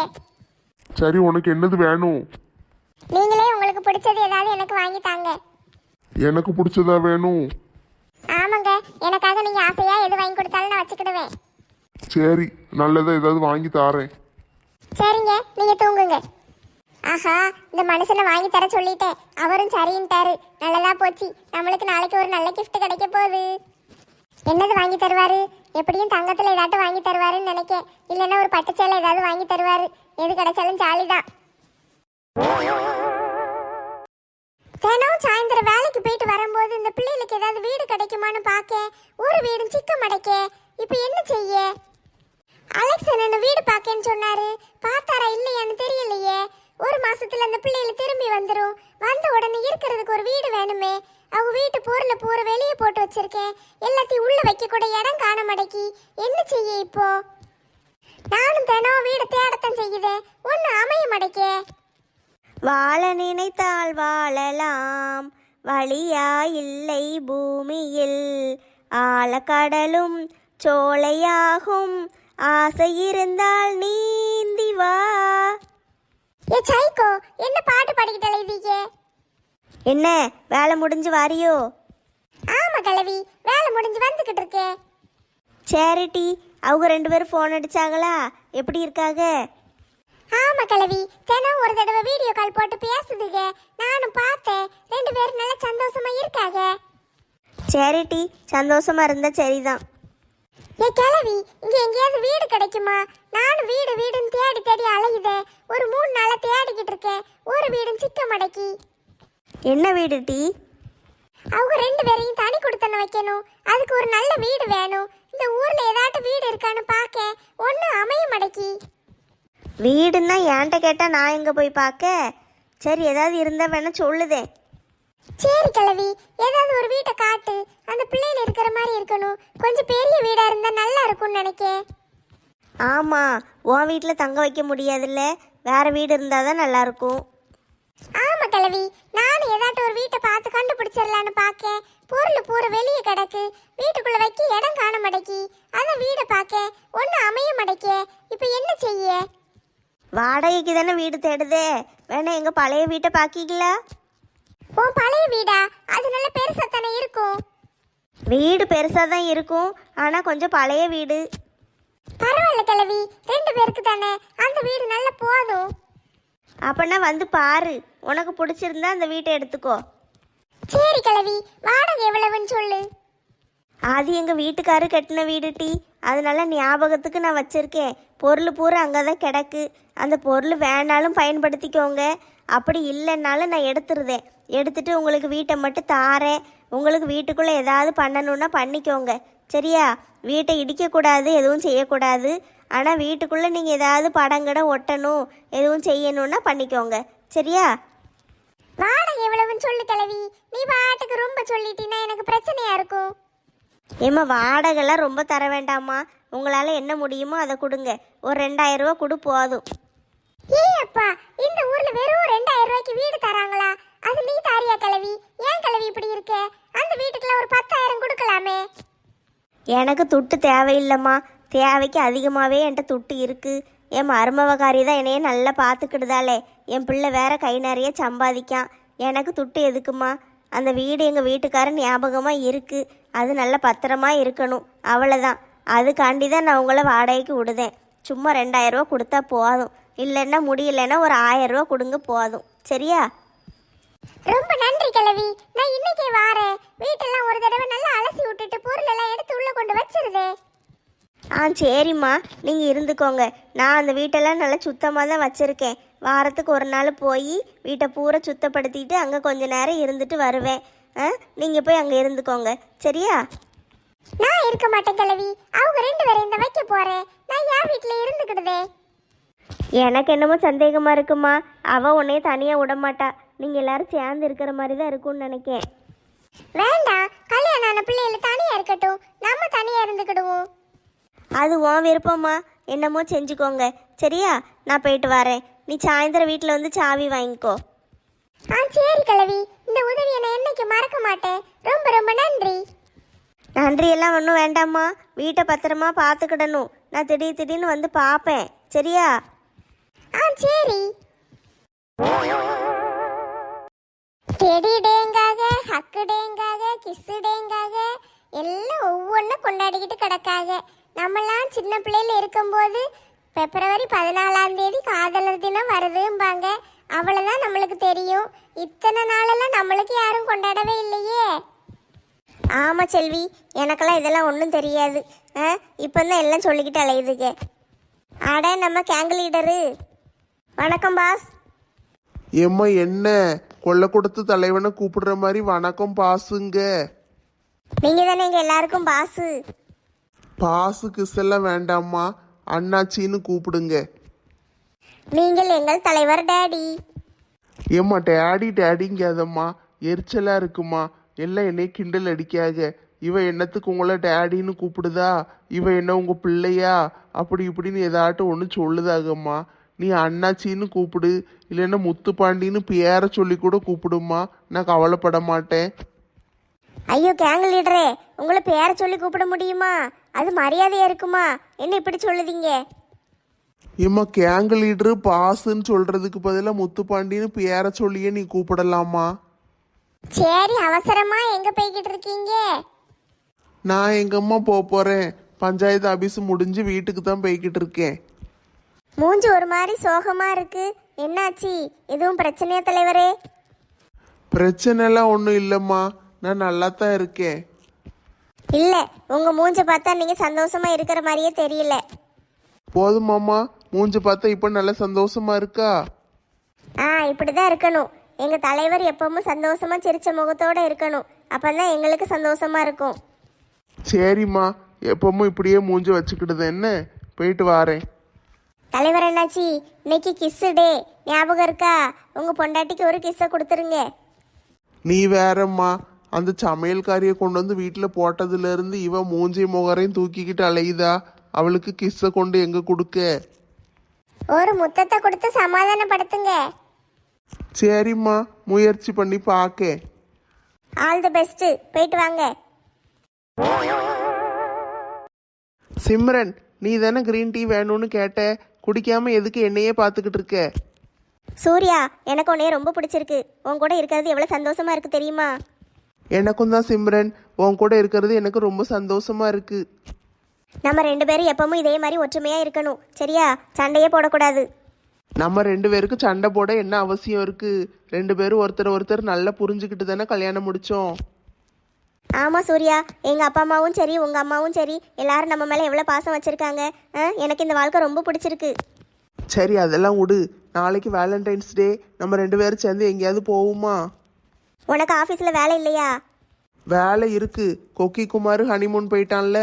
சரி, உனக்கு என்னது வேணும்? நீங்களே உங்களுக்கு பிடிச்சது ஏதாவது எனக்கு வாங்கி தாங்க. எனக்கு பிடிச்சதா வேணும்? ஆமாங்க, எனக்காக நீங்க ஆசையா எது வாங்கி கொடுத்தாலும் நான் வச்சுக்கிடுவேன். சரி, நல்லதா ஏதாவது வாங்கி தாரேன். சரிங்க, நீங்க தூங்குங்க. ஆஹா, இந்த மனுஷனை வாங்கி தர சொல்லிட்டேன், அவரும் சரின்ட்டாரு. நல்லதா போச்சு, நம்மளுக்கு நாளைக்கு ஒரு நல்ல gift கிடைக்க போகுது. என்னது வாங்கி தருவாரு? எப்படியும் தங்கத்துல ஏதாட்டும் வாங்கி தருவாருன்னு நினைக்கேன். இல்லைன்னா ஒரு பட்டுச்சேலை ஏதாவது வாங்கி தருவாரு. எது கிடைச்சாலும் ஜாலிதான். தினம் சாயந்தரம் வேலைக்கு போயிட்டு வரும்போது இந்த பிள்ளைகளுக்கு ஏதாவது வீடு கிடைக்குமான்னு பார்க்க ஒரு வீடும் சிக்க மடைக்க. இப்போ என்ன செய்ய? அலெக்ஸ் என்ன வீடு பார்க்கன்னு சொன்னாரு, பார்த்தாரா இல்லையான்னு தெரியலையே. ஒரு மாசத்துல அந்த பிள்ளைகள் திரும்பி வந்துடும். வந்த உடனே இருக்கிறதுக்கு ஒரு வீடு வேணுமே. அவங்க வீட்டு பொருளை பூரா வெளியே போட்டு வச்சிருக்கேன். எல்லாத்தையும் உள்ள வைக்க கூட இடம் காண மடக்கி. என்ன செய்ய இப்போ? நானும் தினம் வீடு தேடத்தான் செய்யுதேன், ஒன்னும் அமைய மடைக்கே. வாழ நினைத்தால் வாழலாம், வழியா இல்லை பூமியில். ஆழக்கடலும் சோலையாகும், ஆசை இருந்தால் நீந்தி வா. ஏ சைக்கோ, என்ன பாட்டு பாடிக்கிட்டு அலைவீங்க? என்ன வேலை முடிஞ்சு வாரியோ? ஆமா கிழவி, வேலை முடிஞ்சு வந்துகிட்டு இருக்கேன். சேரிட்டி, அவங்க 2 பேரும் ஃபோன் அடிச்சாங்களா? எப்படி இருக்காங்க? ஆமா கிழவி, தினம் ஒரு தடவை வீடியோ கால் போட்டு பேசுதுங்க, நானும் பார்த்தேன். 2 பேரும் நல்லா சந்தோஷமா இருக்காங்க. சேரிட்டி, சந்தோஷமா இருந்தா சரிதான். ஏ கிழவி, இங்க எங்கேயாவது வீடு கிடைக்குமா? நானும் வீடு வீடுன்னு தேடி தேடி அலையுதேன். ஒரு 3 நாளா தேடிக்கிட்டு இருக்கேன், ஒரு வீடும் சிக்க மடக்கி. என்ன வீடு டி? அவங்க 2 பேரையும் தனி கொடுத்தன வைக்கணும். அதுக்கு ஒரு நல்ல வீடு வேணும். இந்த ஊர்ல ஏதாட்டும் வீடு இருக்கான்னு பார்க்க ஒன்னும் அமைய மடக்கி. வீடுன்னா என்கிட்ட கேட்டா நான் எங்க போய் பார்க்க? சரி, ஏதாவது இருந்தா வேணா சொல்லுதே. சரி கிழவி, ஏதாவது ஒரு வீட்டை காட்டு. அந்த பிள்ளைகள் இருக்கிற மாதிரி இருக்கணும். கொஞ்சம் பெரிய வீடா இருந்தா நல்லா இருக்கும்னு நினைக்கேன். ஆமா, உன் வீட்டில் தங்க வைக்க முடியாதுல்ல, வேற வீடு இருந்தாதான் நல்லா இருக்கும். ஆமா கிழவி, நானும் ஏதாட்டும் ஒரு வீட்டை பார்த்து கண்டுபிடிச்சிடலான்னு பார்க்க பொருள் பூரா வெளியே கிடக்கு. வீட்டுக்குள்ள வைக்க இடம் காண மடக்கி. அதான் வீடை பார்க்க ஒன்னும் அமைய மடக்க. இப்போ என்ன செய்ய? வாடகைக்கு தானே வீடு தேடுதே, வேணா எங்க பழைய வீட்டை பாக்கிங்களா? உன் பழைய வீடா? அது நல்ல பெருசா தானே இருக்கும். வீடு பெருசாக தான் இருக்கும், ஆனால் கொஞ்சம் பழைய வீடு. பரவாயில்ல கிழவி, 2 பேருக்கு தானே, அந்த வீடு நல்ல போதும். அப்படின்னா வந்து பாரு, உனக்கு பிடிச்சிருந்தா அந்த வீட்டை எடுத்துக்கோ. சரி கிழவி, வாடகை எவ்வளவுன்னு சொல்லு. அது எங்கள் வீட்டுக்காரு கட்டின வீடு டி, அதனால ஞாபகத்துக்கு நான் வச்சுருக்கேன். பொருள் பூரா அங்கே தான் கிடக்கு. அந்த பொருள் வேணாலும் பயன்படுத்திக்கோங்க, அப்படி இல்லைன்னாலும் நான் எடுத்துருதேன். எடுத்துட்டு உங்களுக்கு வீட்டை மட்டும் தாரேன். உங்களுக்கு வீட்டுக்குள்ளே ஏதாவது பண்ணணுன்னா பண்ணிக்கோங்க, சரியா? வீட்டை இடிக்கக்கூடாது, எதுவும் செய்யக்கூடாது. ஆனால் வீட்டுக்குள்ளே நீங்கள் ஏதாவது படங்கடை ஒட்டணும், எதுவும் செய்யணுன்னா பண்ணிக்கோங்க, சரியா? வாடகை எவ்வளவுன்னு சொல்லு கிழவி. நீ பாட்டுக்கு ரொம்ப சொல்லிட்டீன்னா எனக்கு பிரச்சனையா இருக்கும். ஏம்மா, வாடகைலாம் ரொம்ப தர வேண்டாம்மா. உங்களால் என்ன முடியுமோ அதை கொடுங்க. ஒரு 2000 ரூபா கொடு போதும். ஏய் அப்பா, இந்த ஊர்ல வெறும் 2000 ரூபாய்க்கு வீடு தராங்களா? அது நீ தாரியா கிழவி? ஏன் கிழவி இப்படி இருக்க? அந்த வீட்டுக்குள்ள ஒரு 10,000 கொடுக்கலாமே. எனக்கு துட்டு தேவையில்லைம்மா, தேவைக்கு அதிகமாகவே என்கிட்ட துட்டு இருக்குது. என் மருமவகாரி தான் என்னையே நல்லா பார்த்துக்கிடுதாலே. என் பிள்ளை வேற கை நிறைய சம்பாதிக்கான். எனக்கு துட்டு எதுக்குமா? அந்த வீடு எங்கள் வீட்டுக்காரன் ஞாபகமாக இருக்குது, அது நல்ல பத்திரமா இருக்கணும், அவ்வளோதான். அதுக்காண்டி தான் நான் உங்களை வாடகைக்கு விடுதேன். சும்மா 2000 ரூபா கொடுத்தா போதும், இல்லைன்னா முடியலைன்னா ஒரு 1000 ரூபா கொடுங்க போதும், சரியா? ரொம்ப நன்றி கிழவி, நான் இன்னைக்கே வாரேன். வீட்டெல்லாம் ஒரு தடவை நல்லா அலசி விட்டுட்டு பொருள் எல்லாம் எடுத்து உள்ள கொண்டு வச்சிருதே. சரிம்மா, நீங்கள் இருந்துக்கோங்க. நான் அந்த வீட்டெல்லாம் நல்லா சுத்தமாக தான் வச்சுருக்கேன். வாரத்துக்கு ஒரு நாள் போய் வீட்டை பூரா சுத்தப்படுத்திட்டு அங்கே கொஞ்ச நேரம் இருந்துட்டு வருவேன். நீங்கள் போய் அங்கே இருந்துக்கோங்க, சரியா? நான் இருக்க மாட்டேன் கிழவி, அவங்க 2 பேரும் இந்த வைக்க போறேன். நான் என் வீட்டுல இருந்துக்கிடுதே. எனக்கு என்னமோ சந்தேகமாக இருக்குமா, அவள் உன்னைய தனியாக விட மாட்டா. நீங்கள் எல்லாரும் சேர்ந்து இருக்கிற மாதிரி தான் இருக்கும்னு நினைக்கேன். வேண்டாம், கல்யாணம் ஆன பிள்ளைகள் தனியா இருக்கட்டும், நம்ம தனியா இருந்துக்கிடுவோம். அது உன் விருப்பம்மா, என்னமோ செஞ்சுக்கோங்க, சரியா? நான் போயிட்டு வரேன். நீ சாயந்தரம் வீட்டில் வந்து சாவி வாங்கிக்கோ. சரி கிழவி, இந்த உதவியை நான் என்னைக்கு மறக்க மாட்டேன். ரொம்ப ரொம்ப நன்றி. நன்றி எல்லாம் ஒன்றும் வேண்டாம்மா, வீட்டை பத்திரமா பார்த்துக்கிடணும். நான் திடீர்னு வந்து பார்ப்பேன், சரியா? சரி. டெடி டேங்காக, ஹக்கு டேங்காக, கிஸ்ஸு டேங்காக எல்லாம் ஒவ்வொன்றும் கொண்டாடிக்கிட்டு கிடக்காக. நம்மலாம் சின்ன பிள்ளையில இருக்கும்போது பிப்ரவரி 14ஆம் தேதி காதலர் தினம் வருதும்பாங்க. அவ்வளோதான் நம்மளுக்கு தெரியும். இத்தனை நாளெல்லாம் நம்மளுக்கு யாரும் கொண்டாடவே இல்லையே. ஆமாம் செல்வி, எனக்கெல்லாம் இதெல்லாம் ஒன்றும் தெரியாது. இப்போ தான் எல்லாம் சொல்லிக்கிட்டு அலையுதுங்க. அட, நம்ம கேங் லீடரு. வணக்கம் பாஸ். ஏம்மா என்ன கொல்ல கொடுத்து தலைவனை கூப்பிடுற மாதிரி வணக்கம் பாசுங்க. நீங்கள் தானே எங்கள் எல்லாருக்கும் பாஸு. பாசு கிசெல்லாம் வேண்டாம்மா, அண்ணாச்சின்னு கூப்பிடுங்க. நீங்கள் எங்கள் தலைவர் டேடி. ஏம்மா டேடிங்காதம்மா, எரிச்சலா இருக்குமா. எல்லாம் என்னை கிண்டல் அடிக்காக. இவ என்னத்துக்கு உங்களை டேடின்னு கூப்பிடுதா? இவ என்ன உங்க பிள்ளையா? அப்படி இப்படின்னு ஏதாட்டும் ஒன்று சொல்லுதாகம்மா. நீ அண்ணாச்சின்னு கூப்பிடு, இல்லைன்னா முத்துப்பாண்டின்னு பேரை சொல்லி கூட கூப்பிடுமா, நான் கவலைப்பட மாட்டேன். ஐயோ கேங் லீடரே, உங்களை பேரை சொல்லி கூப்பிட முடியுமா? அது மரியாதையா இருக்குமா? என்ன இப்படி சொல்லுதீங்க? ஏம்மா கேங்கு லீடரு பாசுன்னு சொல்றதுக்கு பதிலாக முத்துப்பாண்டின்னு பேரை சொல்லியே நீ கூப்பிடலாமா? சரி, அவசரமா எங்க போய்கிட்டு இருக்கீங்க? நான் எங்கம்மா போறேன், பஞ்சாயத்து ஆபீஸ் முடிஞ்சு வீட்டுக்கு தான் போய்கிட்டு இருக்கேன். மூஞ்சி ஒரு மாதிரி சோகமா இருக்கு, என்னாச்சு? எதுவும் பிரச்சனையா தலைவரே? பிரச்சனைலாம் ஒன்றும் இல்லைம்மா, நான் நல்லா தான் இருக்கேன். இல்ல, உங்க மூஞ்ச பார்த்தா நீங்க சந்தோஷமா இருக்கிற மாதிரியே தெரியல. போதுமாம்மா, மூஞ்சி பார்த்தா இப்போ நல்ல சந்தோஷமா இருக்கா? இப்படிதான் இருக்கணும். எங்க தலைவர் எப்பவும் சந்தோஷமா சிரிச்ச முகத்தோட இருக்கணும், அப்பதான் எங்களுக்கு சந்தோஷமா இருக்கும். சரிம்மா, எப்பவும் இப்படியே மூஞ்சி வச்சுக்கிடுது என்ன, போயிட்டு வாரேன். தலைவர் என்னாச்சு? இன்னைக்கு கிஸ் டே, ஞாபகம் இருக்கா? உங்க பொண்டாட்டிக்கு ஒரு கிஸ்ஸை கொடுத்துருங்க. நீ வேறம்மா, அந்த சமையல்காரியை கொண்டு வந்து வீட்டில் போட்டதுலேருந்து இவன் மூஞ்சி முகரையும் தூக்கிக்கிட்டு அலையுதா. அவளுக்கு கிஸ்ஸை கொண்டு எங்கே கொடுக்க? ஒரு முத்தத்தை கொடுத்து சமாதானப்படுத்துங்க. சரிம்மா, முயற்சி பண்ணி பார்க்க. ஆல் தி பெஸ்ட், போயிட்டு வாங்க. சிம்ரன், நீ தானே கிரீன் டீ வேணும்னு கேட்ட, குடிக்காம எதுக்கு என்னையே பார்த்துக்கிட்டு இருக்க? சூர்யா, எனக்கு உன்னைய ரொம்ப பிடிச்சிருக்கு. உன் கூட இருக்கிறது எவ்வளோ சந்தோஷமா இருக்கு தெரியுமா? எனக்கும் தான் சிம்ரன், உன் கூட இருக்கிறது எனக்கு ரொம்ப சந்தோஷமா இருக்கு. நம்ம 2 பேரும் எப்பவும் இதே மாதிரி ஒற்றுமையாக இருக்கணும், சரியா? சண்டையே போடக்கூடாது. நம்ம 2 பேருக்கு சண்டை போட என்ன அவசியம் இருக்கு? 2 பேரும் ஒருத்தர் நல்லா புரிஞ்சுக்கிட்டு தானே கல்யாணம் முடிச்சோம். ஆமாம் சூர்யா, எங்கள் அப்பா அம்மாவும் சரி உங்கள் அம்மாவும் சரி எல்லாரும் நம்ம மேலே எவ்வளோ பாசம் வச்சுருக்காங்க. எனக்கு இந்த வாழ்க்கை ரொம்ப பிடிச்சிருக்கு. சரி, அதெல்லாம் விடு. நாளைக்கு வேலண்டைன்ஸ் டே, நம்ம 2 பேரும் சேர்ந்து எங்கேயாவது போவோமா? உனக்கு ஆஃபீஸில் வேலை இல்லையா? வேலை இருக்கு. கொக்கி குமார் ஹனிமூன் போயிட்டான்ல,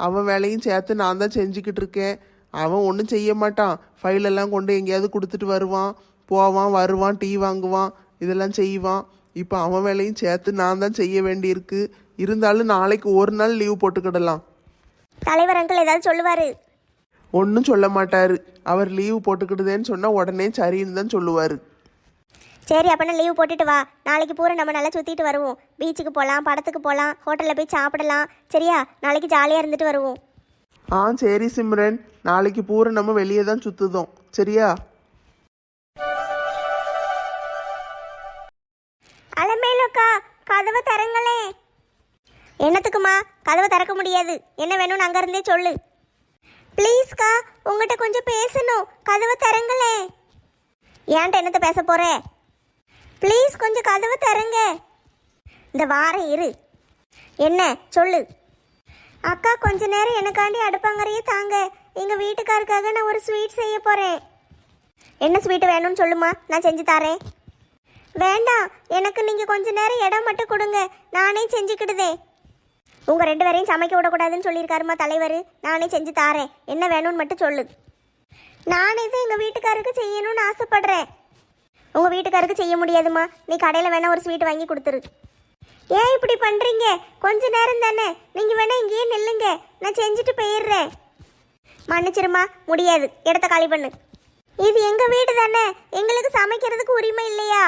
அவன் வேலையும் சேர்த்து நான் தான் செஞ்சுக்கிட்டு இருக்கேன். அவன் ஒன்றும் செய்ய மாட்டான். ஃபைலெல்லாம் கொண்டு எங்கேயாவது கொடுத்துட்டு வருவான், போவான், வருவான், டீ வாங்குவான், இதெல்லாம் செய்வான். இப்போ அவன் வேலையும் சேர்த்து நான் தான் செய்ய வேண்டியிருக்கு. இருந்தாலும் நாளைக்கு ஒரு நாள் லீவ் போட்டுக்கிடலாம். தலைவர் அங்கிள் ஏதாவது சொல்லுவார்? ஒன்றும் சொல்ல மாட்டார். அவர் லீவு போட்டுக்கிடுதேன்னு சொன்னால் உடனே சரின்னு தான் சொல்லுவார். சரி, அப்போனா லீவ் போட்டுட்டு வா. நாளைக்கு பூரா நம்ம நல்லா சுற்றிட்டு வருவோம். பீச்சுக்கு போகலாம், படத்துக்கு போகலாம், ஹோட்டலில் போய் சாப்பிடலாம், சரியா? நாளைக்கு ஜாலியாக இருந்துட்டு வருவோம். சரி சிம்ரன், நாளைக்கு பூரா நம்ம வெளியே தான் சுற்றுதோம், சரியா? அலமேலுக்கா, கதவை திறங்களே. என்னத்துக்குமா? கதவை திறக்க முடியாது. என்ன வேணும்னு அங்கேருந்தே சொல்லு. ப்ளீஸ்க்கா, உங்கள்கிட்ட கொஞ்சம் பேசணும். கதவை திறங்களே. ஏன்ட்ட என்னத்தை பேச போற? ப்ளீஸ் கொஞ்சம் கதவை திறங்க. இந்த வாரம் இரு. என்ன சொல்லு? அக்கா, கொஞ்ச நேரம் எனக்காண்டி அடுப்பாங்கறையே தாங்க. எங்கள் வீட்டுக்காருக்காக நான் ஒரு ஸ்வீட் செய்ய போகிறேன். என்ன ஸ்வீட்டு வேணும்னு சொல்லுமா, நான் செஞ்சு தரேன். வேண்டாம், எனக்கு நீங்கள் கொஞ்ச நேரம் இடம் மட்டும் கொடுங்க, நானே செஞ்சுக்கிடுதே. உங்கள் 2 பேரையும் சமைக்க விடக்கூடாதுன்னு சொல்லியிருக்காருமா தலைவர். நானே செஞ்சு தாரேன். என்ன வேணும்னு மட்டும் சொல்லு. நானே தான் எங்கள் வீட்டுக்காருக்கு செய்யணும்னு ஆசைப்படுறேன். உங்கள் வீட்டுக்காருக்கு செய்ய முடியாதுமா. நீ கடையில் வேணா ஒரு ஸ்வீட் வாங்கி கொடுத்துரு. ஏன் இப்படி பண்ணுறீங்க? கொஞ்ச நேரம் தானே, நீங்கள் வேணா இங்கேயே நில்லுங்க, நான் செஞ்சுட்டு போயிடுறேன். மன்னிச்சிருமா, முடியாது. இடத்த காலி பண்ணு. இது எங்கள் வீடு தானே, எங்களுக்கு சமைக்கிறதுக்கு உரிமை இல்லையா?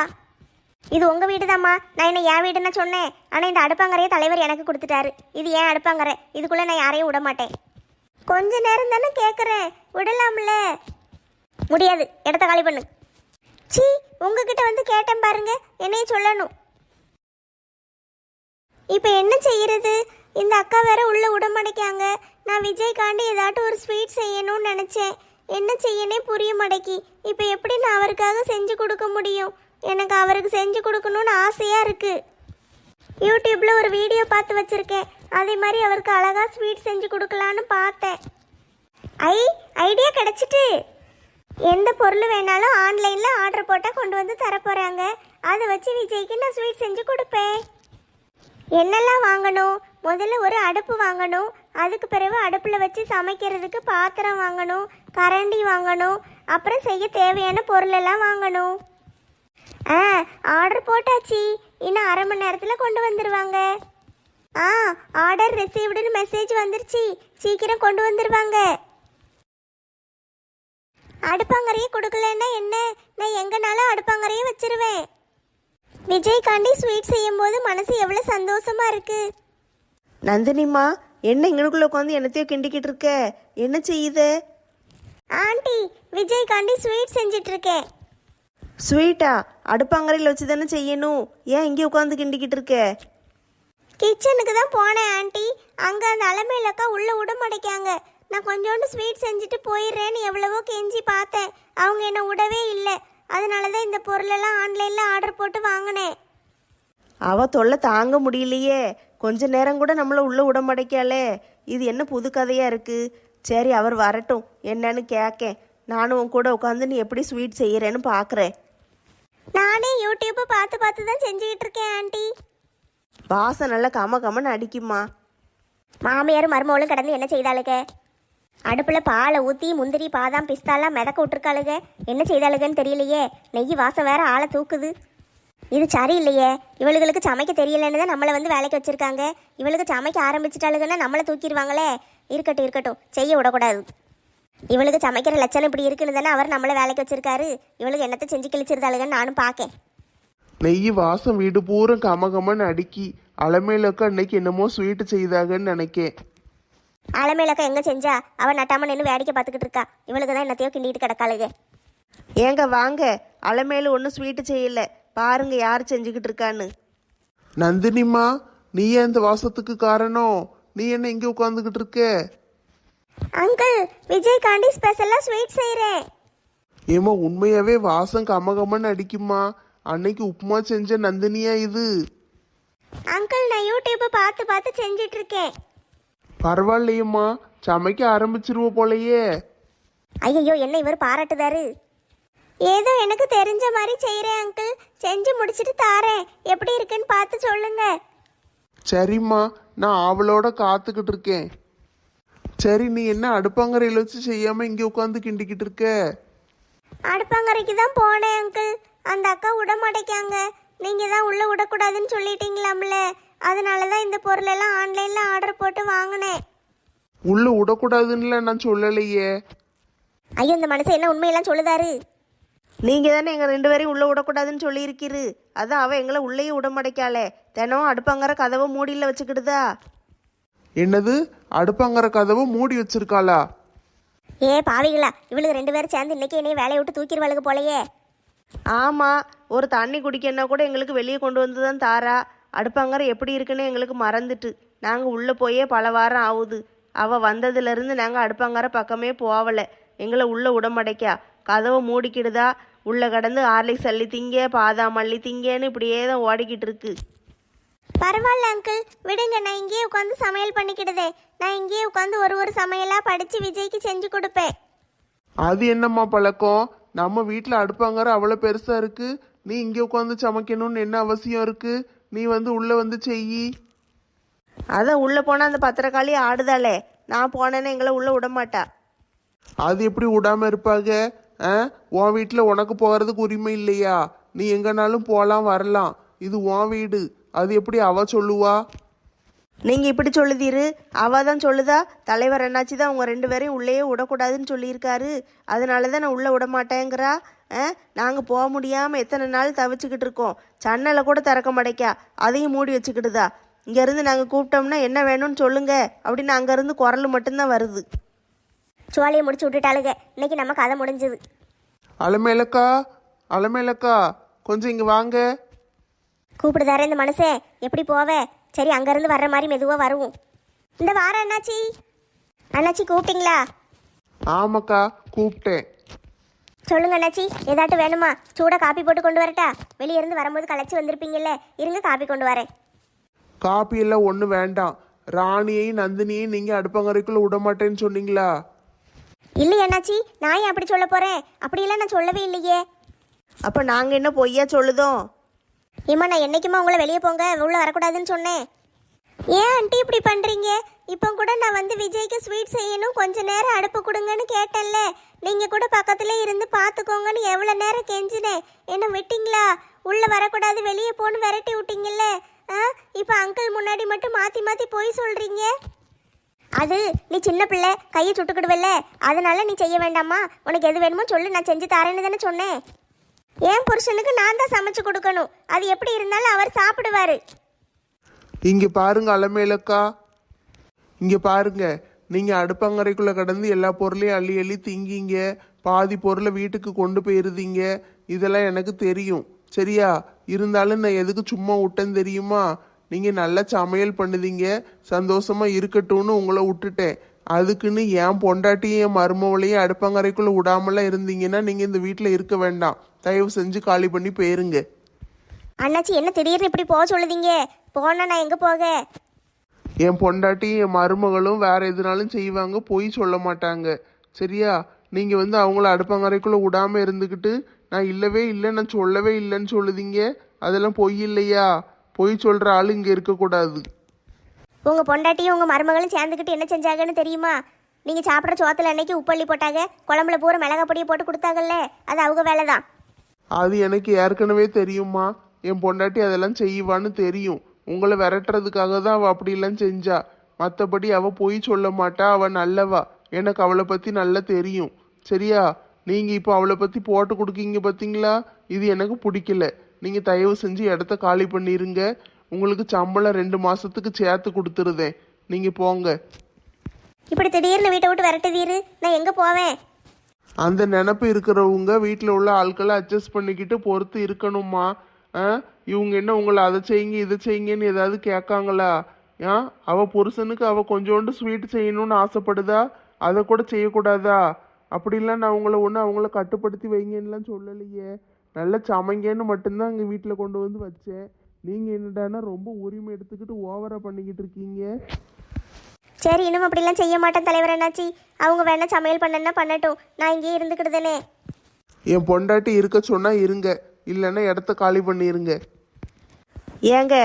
இது உங்கள் வீடு தாம்மா. நான் என்ன என் வீடுன்னு சொன்னேன். ஆனால் இந்த அடுப்பாங்கரையை தலைவர் எனக்கு கொடுத்துட்டாரு. இது ஏன் அடுப்பாங்கரை, இதுக்குள்ளே நான் யாரையும் விட மாட்டேன். கொஞ்ச நேரம் தானே கேட்குறேன், விடலாம்ல. முடியாது, இடத்த காலி பண்ணு. சீ, உங்ககிட்ட வந்து கேட்டேன் பாருங்க, என்னையும் சொல்லணும். இப்போ என்ன செய்யறது? இந்த அக்கா வேற உள்ள விட மாட்டேக்காங்க. நான் விஜய்காண்டி ஏதாட்டும் ஒரு ஸ்வீட் செய்யணும்னு நினச்சேன். என்ன செய்யனே புரிய மாட்டேக்கி. இப்போ எப்படி நான் அவருக்காக செஞ்சு கொடுக்க முடியும்? எனக்கு அவருக்கு செஞ்சு கொடுக்கணும்னு ஆசையாக இருக்குது. யூடியூப்பில் ஒரு வீடியோ பார்த்து வச்சுருக்கேன். அதே மாதிரி அவருக்கு அழகாக ஸ்வீட் செஞ்சு கொடுக்கலான்னு பார்த்தேன். ஐடியா கிடச்சிட்டு. எந்த பொருள் வேணாலும் ஆன்லைனில் ஆர்டர் போட்டால் கொண்டு வந்து தரப்போகிறாங்க. அதை வச்சு விஜய்க்கு நான் ஸ்வீட் செஞ்சு கொடுப்பேன். என்னெல்லாம் வாங்கணும்? முதல்ல ஒரு அடுப்பு வாங்கணும். அதுக்கு பிறகு அடுப்பில் வச்சு சமைக்கிறதுக்கு பாத்திரம் வாங்கணும், கரண்டி வாங்கணும், அப்புறம் செய்ய தேவையான பொருளெல்லாம் வாங்கணும். ஆர்டர் போட்டாச்சு. இன்னும் அரை மணி நேரத்தில் கொண்டு வந்துடுவாங்க. ஆர்டர் ரிசீவ்டுன்னு மெசேஜ் வந்துருச்சு. சீக்கிரம் கொண்டு வந்துடுவாங்க. அடுப்பாங்கரையே கொடுக்கலன்னா என்ன? நான் எங்கனாலும் அடுப்பாங்கரையே வச்சிருவேன். விஜய்காண்டி ஸ்வீட் செய்யும் போது மனசு எவ்வளோ சந்தோஷமா இருக்கு. நந்தினிமா, என்ன இங்கனுக்குள்ள உட்காந்து என்னத்தையோ கிண்டிக்கிட்டு இருக்க? என்ன செய்யுத? ஆண்டி, விஜய்காண்டி ஸ்வீட் செஞ்சிட்டு இருக்கேன். ஸ்வீட்டா? அடுப்பாங்கரையில் வச்சு தானே செய்யணும். ஏன் இங்கே உட்காந்து கிண்டிக்கிட்டு இருக்க? கிச்சனுக்கு தான் போனேன் ஆண்டி. அங்கே அந்த அலமேலக்கா உள்ளே விட மாட்டேக்காங்க. நான் கொஞ்சோண்டு ஸ்வீட் செஞ்சுட்டு போயிடுறேன்னு எவ்வளவோ கெஞ்சி பார்த்தேன். அவங்க என்னை விடவே இல்லை. அதனால தான் இந்த பொருளெல்லாம் ஆன்லைனில் ஆர்டர் போட்டு வாங்கினேன். அவ தொல்லை தாங்க முடியலையே. கொஞ்ச நேரம் கூட நம்மளை உள்ள விட மாட்டேக்காளே. இது என்ன புது கதையா இருக்கு? சரி, அவர் வரட்டும், என்னன்னு கேட்கேன். நானும் உன் கூட உட்காந்து நீ எப்படி ஸ்வீட் செய்யறேன்னு பார்க்குறேன். நானே யூடியூப்பை பார்த்து பார்த்து தான் செஞ்சுக்கிட்டு இருக்கேன் ஆண்டி. வாசம் நல்லா கமன்னு அடிக்குமா. மாமியாரும் மருமகளும் கடந்து என்ன செய்தாளுங்க? அடுப்பில் பாலை ஊற்றி முந்திரி பாதாம் பிஸ்தாலாம் மிதக்க விட்டுருக்காளுங்க. என்ன செய்தாளுங்கன்னு தெரியலையே. நெய் வாசம் வேற ஆளை தூக்குது. இது சரியில்லையே. இவளுகளுக்கு சமைக்க தெரியலன்னு தான் நம்மளை வந்து வேலைக்கு வச்சுருக்காங்க. இவளுக்கு சமைக்க ஆரம்பிச்சிட்டாளுங்கன்னா நம்மளை தூக்கிடுவாங்களே. இருக்கட்டும், செய்ய விடக்கூடாது. இவளுக்கு சமைக்கிற லட்சணம் இப்படி இருக்குன்னு தானே அவர் நம்மளை வேலைக்கு வச்சிருக்காரு. இவளுக்கு என்னத்தை செஞ்சு கிழிச்சிருந்தாளுங்கன்னு நானும் பார்க்கேன். நெய் வாசம் வீடு பூரா கமன்னு அடிக்கி. அலமேலக்கா இன்னைக்கு என்னமோ ஸ்வீட்டு செய்தாங்கன்னு நினைக்கேன். அலமேலக்கா எங்கே செஞ்சா? அவன் நட்டாம நின்று வேடிக்கை பார்த்துக்கிட்டு இருக்கா. இவளுக்கு தான் என்னத்தையோ கிண்டிட்டு கிடக்காளுங்க. ஏங்க வாங்க, அலமேலு ஒன்றும் ஸ்வீட்டு செய்யல. பாருங்க யார் செஞ்சுக்கிட்டு இருக்கான்னு. நந்தினிமா, நீ ஏன் இந்த வாசத்துக்கு காரணம்? நீ என்ன இங்கே உட்காந்துக்கிட்டு இருக்க? அங்கிள் விஜய்காண்டி ஸ்பெஷலாக ஸ்வீட் செய்கிறேன். ஏமா உண்மையாவே வாசம் கமகமன்னு அடிக்குமா? அன்னைக்கு உப்புமா செஞ்ச நந்தினியா இது? அங்கிள் நான் யூடியூப்பை பார்த்து பார்த்து செஞ்சிட்டு இருக்கேன். பரவாயில்லையம்மா, சமைக்க ஆரம்பிச்சிருவோம் போலயே. ஐயோ என்ன இவர் பாராட்டுதாரு. ஏதோ எனக்கு தெரிஞ்ச மாதிரி செய்கிறேன் அங்கிள். செஞ்சு முடிச்சிட்டு தாரேன். எப்படி இருக்குன்னு பார்த்து சொல்லுங்க. சரிம்மா, நான் அவளோட காத்துக்கிட்டு இருக்கேன். சரி, நீ என்ன அடுப்பாங்கரையில் வச்சு செய்யாம இங்கே உட்காந்து கிண்டிக்கிட்டு இருக்க? அடுப்பாங்கரைக்கு தான் போனேன் அங்கிள். அந்த அக்கா விட மாட்டேக்காங்க. நீங்கள் தான் உள்ளே விடக்கூடாதுன்னு சொல்லிட்டீங்களாம்ல, அதனால தான் இந்த பொருளெல்லாம் ஆன்லைனில் ஆர்டர் போட்டு வாங்கினேன். உள்ள விடக்கூடாதுன்னு நான் சொல்லலையே. ஐயோ இந்த மனுஷன் என்ன உண்மையெல்லாம் சொல்லுதாரு. நீங்கள் தானே எங்கள் 2 பேரையும் உள்ளே விடக்கூடாதுன்னு சொல்லியிருக்கிரு. அதான் அவள் எங்களை உள்ளேயும் விட மாட்டேக்காளே. தினம் அடுப்பாங்கிற கதவை மூடியில் வச்சுக்கிடுதா. என்னது, அடுப்பாங்கற கதவை மூடி வச்சிருக்காளா? ஏ பாவிகளா, இவளுக்கு 2 பேரும் சேர்ந்து இன்னைக்கு என்னைய வேலையை விட்டு தூக்கிடுவாளுக்கு போலையே. ஆமாம், ஒரு தண்ணி குடிக்கன்னா கூட எங்களுக்கு வெளியே கொண்டு வந்து தான் தாரா. அடுப்பாங்கற எப்படி இருக்குன்னு எங்களுக்கு மறந்துட்டு நாங்கள் உள்ளே போயே பல வாரம் ஆகுது. அவள் வந்ததுலேருந்து நாங்கள் அடுப்பாங்கற பக்கமே போகலை. எங்களை உள்ளே விட மாட்டேக்கா. கதவை மூடிக்கிடுதா. உள்ளே கடந்து ஆர்லிக்ஸ் அள்ளி திங்க, பாதாம் அள்ளி திங்கன்னு இப்படியே தான் ஓடிக்கிட்டு இருக்கு. பரவாயில்ல அங்கிள், விடுங்க. நான் இங்கேயே உட்காந்து சமையல் பண்ணிக்கிடுதே. நான் இங்கேயே உட்காந்து ஒரு சமையலாக படித்து விஜய்க்கு செஞ்சு கொடுப்பேன். அது என்னம்மா பழக்கம்? நம்ம வீட்டில் அடுப்பாங்கற அவ்வளோ பெருசா இருக்கு, நீ இங்கே உட்காந்து சமைக்கணும்னு என்ன அவசியம் இருக்கு? நீ வந்து உள்ள வந்து செய்யி. அதான் உள்ளே போனால் அந்த பத்திரக்காளி ஆடுதாளே. நான் போனேன்னா எங்களை உள்ளே விட மாட்டா. அது எப்படி விடாம இருப்பாங்க? உன் வீட்டில் உனக்கு போகிறதுக்கு உரிமை இல்லையா? நீ எங்கனாலும் போகலாம் வரலாம். இது உன் வீடு. அது எப்படி அவ சொல்லுவா? நீங்கள் இப்படி சொல்லுதீரு. அவள் தான் சொல்லுதா. தலைவர் என்னாச்சு தான் அவங்க 2 பேரையும் உள்ளேயே விடக்கூடாதுன்னு சொல்லியிருக்காரு. அதனால தான் நான் உள்ளே விட மாட்டேங்கிறா. நாங்கள் போக முடியாமல் எத்தனை நாள் தவிச்சுக்கிட்டு இருக்கோம். சன்னலை கூட திறக்க மாட்டேக்கா. அதையும் மூடி வச்சுக்கிட்டுதா. இங்கேருந்து நாங்கள் கூப்பிட்டோம்னா என்ன வேணும்னு சொல்லுங்க அப்படின்னு அங்கேருந்து குரல் மட்டும்தான் வருது. சோழியை முடிச்சு விட்டுட்டாளுங்க. இன்னைக்கு நம்ம கதை முடிஞ்சுது. அலமேலக்கா, அலமேலக்கா, கொஞ்சம் இங்கே வாங்க. கூப்பிடுதாரு இந்த மனுஷன். எப்படி போவே? சரி, அங்கேருந்து வர்ற மாதிரி மெதுவாக வருவோம். இந்த வாரம் அண்ணாச்சி. அண்ணாச்சி கூப்பிட்டீங்களா? ஆமாக்கா, கூப்பிட்டேன். சொல்லுங்க அண்ணாச்சி, ஏதாட்டும் வேணுமா? சூடாக காப்பி போட்டு கொண்டு வரட்டா? வெளியே இருந்து வரும்போது களைச்சி வந்திருப்பீங்கல்ல, இருங்க காப்பி கொண்டு வரேன். காப்பி எல்லாம் ஒன்றும் வேண்டாம். ராணியையும் நந்தினியையும் நீங்கள் அடுப்பங்கரைக்குள்ளே விட மாட்டேன்னு சொன்னீங்களா? இல்லையே அண்ணாச்சி, நான் ஏன் அப்படி சொல்ல போகிறேன்? அப்படியெல்லாம் நான் சொல்லவே இல்லையே. அப்போ நாங்கள் என்ன பொய்யா சொல்லுதோம்? ஏம்மா, நான் என்னைக்குமா உங்களை வெளியே போங்க உள்ளே வரக்கூடாதுன்னு சொன்னேன். ஏன் ஆண்டி இப்படி பண்ணுறீங்க? இப்போ கூட நான் வந்து விஜய்க்கு ஸ்வீட் செய்யணும், கொஞ்ச நேரம் அடுப்பு கொடுங்கன்னு கேட்டேன்ல. நீங்கள் கூட பக்கத்துல இருந்து பார்த்துக்கோங்கன்னு எவ்வளோ நேரம் கெஞ்சினேன். என்ன விட்டீங்களா? உள்ளே வரக்கூடாது வெளியே போன்னு விரட்டி விட்டீங்கல்ல. இப்போ அங்கிள் முன்னாடி மட்டும் மாற்றி மாற்றி போய் சொல்கிறீங்க. அது நீ சின்ன பிள்ளை, கையை சுட்டுக்கிடுவல்ல, அதனால நீ செய்ய வேண்டாமா? உனக்கு எது வேணுமோ சொல்லு, நான் செஞ்சு தரேன்னு தானே சொன்னேன். என் புருஷனுக்கு நான் தான் சமைச்சு கொடுக்கணும். அது எப்படி இருந்தாலும் அவர் சாப்பிடுவாரு. இங்கே பாருங்க அலமேலக்கா, இங்கே பாருங்க. நீங்கள் அடுப்பங்கரைக்குள்ளே கடந்து எல்லா பொருளையும் அள்ளி அள்ளி திங்கிங்க. பாதி பொருளை வீட்டுக்கு கொண்டு போயிருந்தீங்க. இதெல்லாம் எனக்கு தெரியும், சரியா? இருந்தாலும் நான் எதுக்கு சும்மா விட்டேன்னு தெரியுமா? நீங்கள் நல்லா சமையல் பண்ணுதீங்க, சந்தோஷமாக இருக்கட்டும்னு உங்களை விட்டுட்டேன். அதுக்குன்னு என் பொண்டாட்டியும் என் மருமவளையும் அடுப்பங்கரைக்குள்ளே விடாமலாம் இருந்தீங்கன்னா நீங்கள் இந்த வீட்டில் இருக்க வேண்டாம். தயவு செஞ்சு காலி பண்ணி போயிருங்க. அண்ணாச்சி, என்ன திடீர்னு இப்படி போக சொல்லுதீங்க? போனா நான் எங்கே போக? என் பொண்டாட்டியும் என் மருமகளும் வேற எதுனாலும் செய்வாங்க, பொய் சொல்ல மாட்டாங்க, சரியா? நீங்கள் வந்து அவங்கள அடுப்பங்கரைக்குள்ளே விடாமல் இருந்துக்கிட்டு நான் இல்லவே இல்லை, நான் சொல்லவே இல்லைன்னு சொல்லுதீங்க. அதெல்லாம் பொய் இல்லையா? பொய் சொல்கிற ஆள் இங்கே இருக்கக்கூடாது. உங்கள் பொண்டாட்டியும் உங்கள் மருமகளும் சேர்ந்துக்கிட்டு என்ன செஞ்சாங்கன்னு தெரியுமா? நீங்கள் சாப்பிட்ற சோத்தில் அன்னைக்கு உப்பள்ளி போட்டாங்க, குழம்புல பூரா மிளகா பொடியை போட்டு கொடுத்தாங்கல்ல, அது அவங்க வேலை தான். அது எனக்கு ஏற்கனவே தெரியுமா? என் பொண்டாட்டி அதெல்லாம் செய்வான்னு தெரியும். உங்களை விரட்டுறதுக்காக தான் அவள் அப்படிலாம் செஞ்சா. மற்றபடி அவள் பொய் சொல்ல மாட்டா, அவள் நல்லவா. எனக்கு அவளை பற்றி நல்லா தெரியும், சரியா? நீங்கள் இப்போ அவளை பற்றி போட்டு கொடுக்கீங்க பார்த்தீங்களா? இது எனக்கு பிடிக்கல. நீங்கள் தயவு செஞ்சு இடத்த காலி பண்ணிடுங்க. உங்களுக்கு சம்பளம் 2 மாதத்துக்கு சேர்த்து அந்த நினப்பு இருக்கிறவங்க வீட்டில் உள்ள ஆட்களை அட்ஜஸ்ட் பண்ணிக்கிட்டு பொறுத்து இருக்கணுமா? இவங்க என்ன உங்களை அதை செய்யுங்க இதை செய்யுங்கன்னு ஏதாவது கேட்காங்களா? அவ புருஷனுக்கு அவ கொஞ்சோண்டு ஸ்வீட் செய்யணும்னு ஆசைப்படுதா, அதை கூட செய்யக்கூடாதா? அப்படிலாம் நான் அவங்கள கட்டுப்படுத்தி வைங்கன்னுலாம் சொல்லலையே. நல்ல சமைங்கன்னு மட்டும்தான் எங்கள் வீட்டில் கொண்டு வந்து வச்சேன். நீங்கள் என்னடானா ரொம்ப உரிமை எடுத்துக்கிட்டு ஓவராக பண்ணிக்கிட்டு இருக்கீங்க. சரி, இன்னும் அப்படிலாம் செய்ய மாட்டேன் தலைவர் என்னாச்சி. அவங்க வேணா சமையல் பண்ணனா பண்ணட்டும், நான் இங்கேயே இருந்துக்கிடுதானே. என் பொண்டாட்டி இருக்க சொன்னா இருங்க, இல்லைன்னா இடத்த காலி பண்ணிருங்க. ஏங்க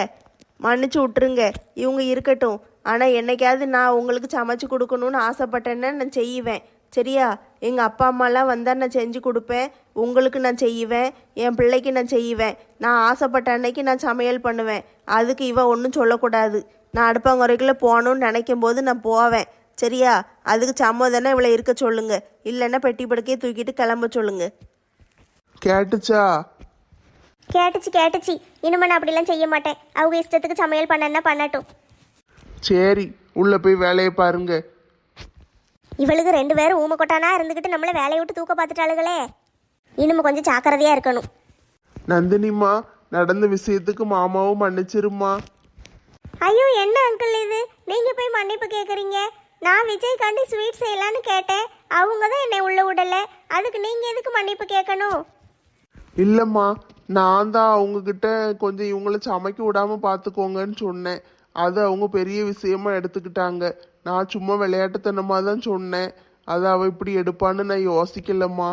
மன்னிச்சு விட்டுருங்க, இவங்க இருக்கட்டும். ஆனால் என்னைக்காவது நான் உங்களுக்கு சமைச்சு கொடுக்கணும்னு ஆசைப்பட்டேன்னா நான் செய்வேன். சரியா? எங்கள் அப்பா அம்மாலாம் வந்தால் நான் செஞ்சு கொடுப்பேன். உங்களுக்கு நான் செய்வேன், என் பிள்ளைக்கு நான் செய்வேன். நான் ஆசைப்பட்ட அன்னைக்கு நான் சமையல் பண்ணுவேன். அதுக்கு இவ ஒன்றும் சொல்லக்கூடாது. நான் அடுப்பங்குறைக்குள்ளே போகணும்னு நினைக்கும் போது நான் போவேன். சரியா? அதுக்கு சம்மதனை இவளை இருக்க சொல்லுங்க, இல்லைன்னா பெட்டி படுக்கையை தூக்கிட்டு கிளம்ப சொல்லுங்க. கேட்டுச்சா? கேட்டுச்சு. இனிமே நான் அப்படிலாம் செய்ய மாட்டேன். அவங்க இஷ்டத்துக்கு சமையல் பண்ணனா பண்ணட்டும். சரி, உள்ள போய் வேலையை பாருங்க. இவளுக்கு 2 பேரும் ஊமை கொட்டானா இருந்துக்கிட்டு நம்மளை வேலையை விட்டு தூக்க பார்த்துட்டாளுகளே. இனிமே கொஞ்சம் ஜாக்கிரதையாக இருக்கணும். நந்தினிம்மா, நடந்த விஷயத்துக்கு மாமாவும் மன்னிச்சிருமா. ஐயோ, என்ன அங்கிள் இது? நீங்கள் போய் மன்னிப்பு கேட்குறீங்க? நான் விஜய்காண்டி ஸ்வீட் செய்யலான்னு கேட்டேன், அவங்க தான் என்னை உள்ள விடலை. அதுக்கு நீங்கள் எதுக்கு மன்னிப்பு கேட்கணும்? இல்லைம்மா, நான் தான் அவங்கக்கிட்ட கொஞ்சம் இவங்கள சமைக்க விடாம பார்த்துக்கோங்கன்னு சொன்னேன். அது அவங்க பெரிய விஷயமா எடுத்துக்கிட்டாங்க. நான் சும்மா விளையாட்டுத்தனமாக தான் சொன்னேன். அதை அவள் இப்படி எடுப்பான்னு நான் யோசிக்கலம்மா.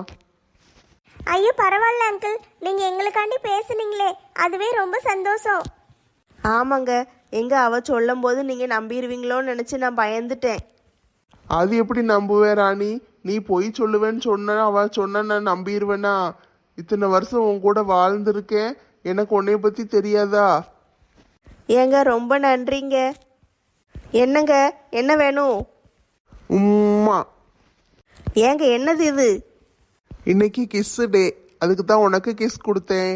ஐயோ பரவாயில்ல அங்கிள், நீங்கள் எங்களுக்காண்டி பேசுனீங்களே, அதுவே ரொம்ப சந்தோஷம். ஆமாங்க, எங்க அவ சொல்லும் போது நீங்கள் நம்பிடுவீங்களோன்னு நினச்சி நான் பயந்துட்டேன். அது எப்படி நம்புவே ராணி? நீ பொய் சொல்லுவேன்னு சொன்ன அவள் சொன்ன நான் நம்பிடுவேனா? இத்தனை வருஷம் உன் கூட வாழ்ந்திருக்கேன், எனக்கு உன்னைய பற்றி தெரியாதா? ஏங்க ரொம்ப நன்றிங்க. என்னங்க, என்ன வேணும்? உம்மா. ஏங்க என்னது இது? இன்னைக்கு கிஸ் டே, அதுக்கு தான் உனக்கு கிஸ் கொடுத்தேன்.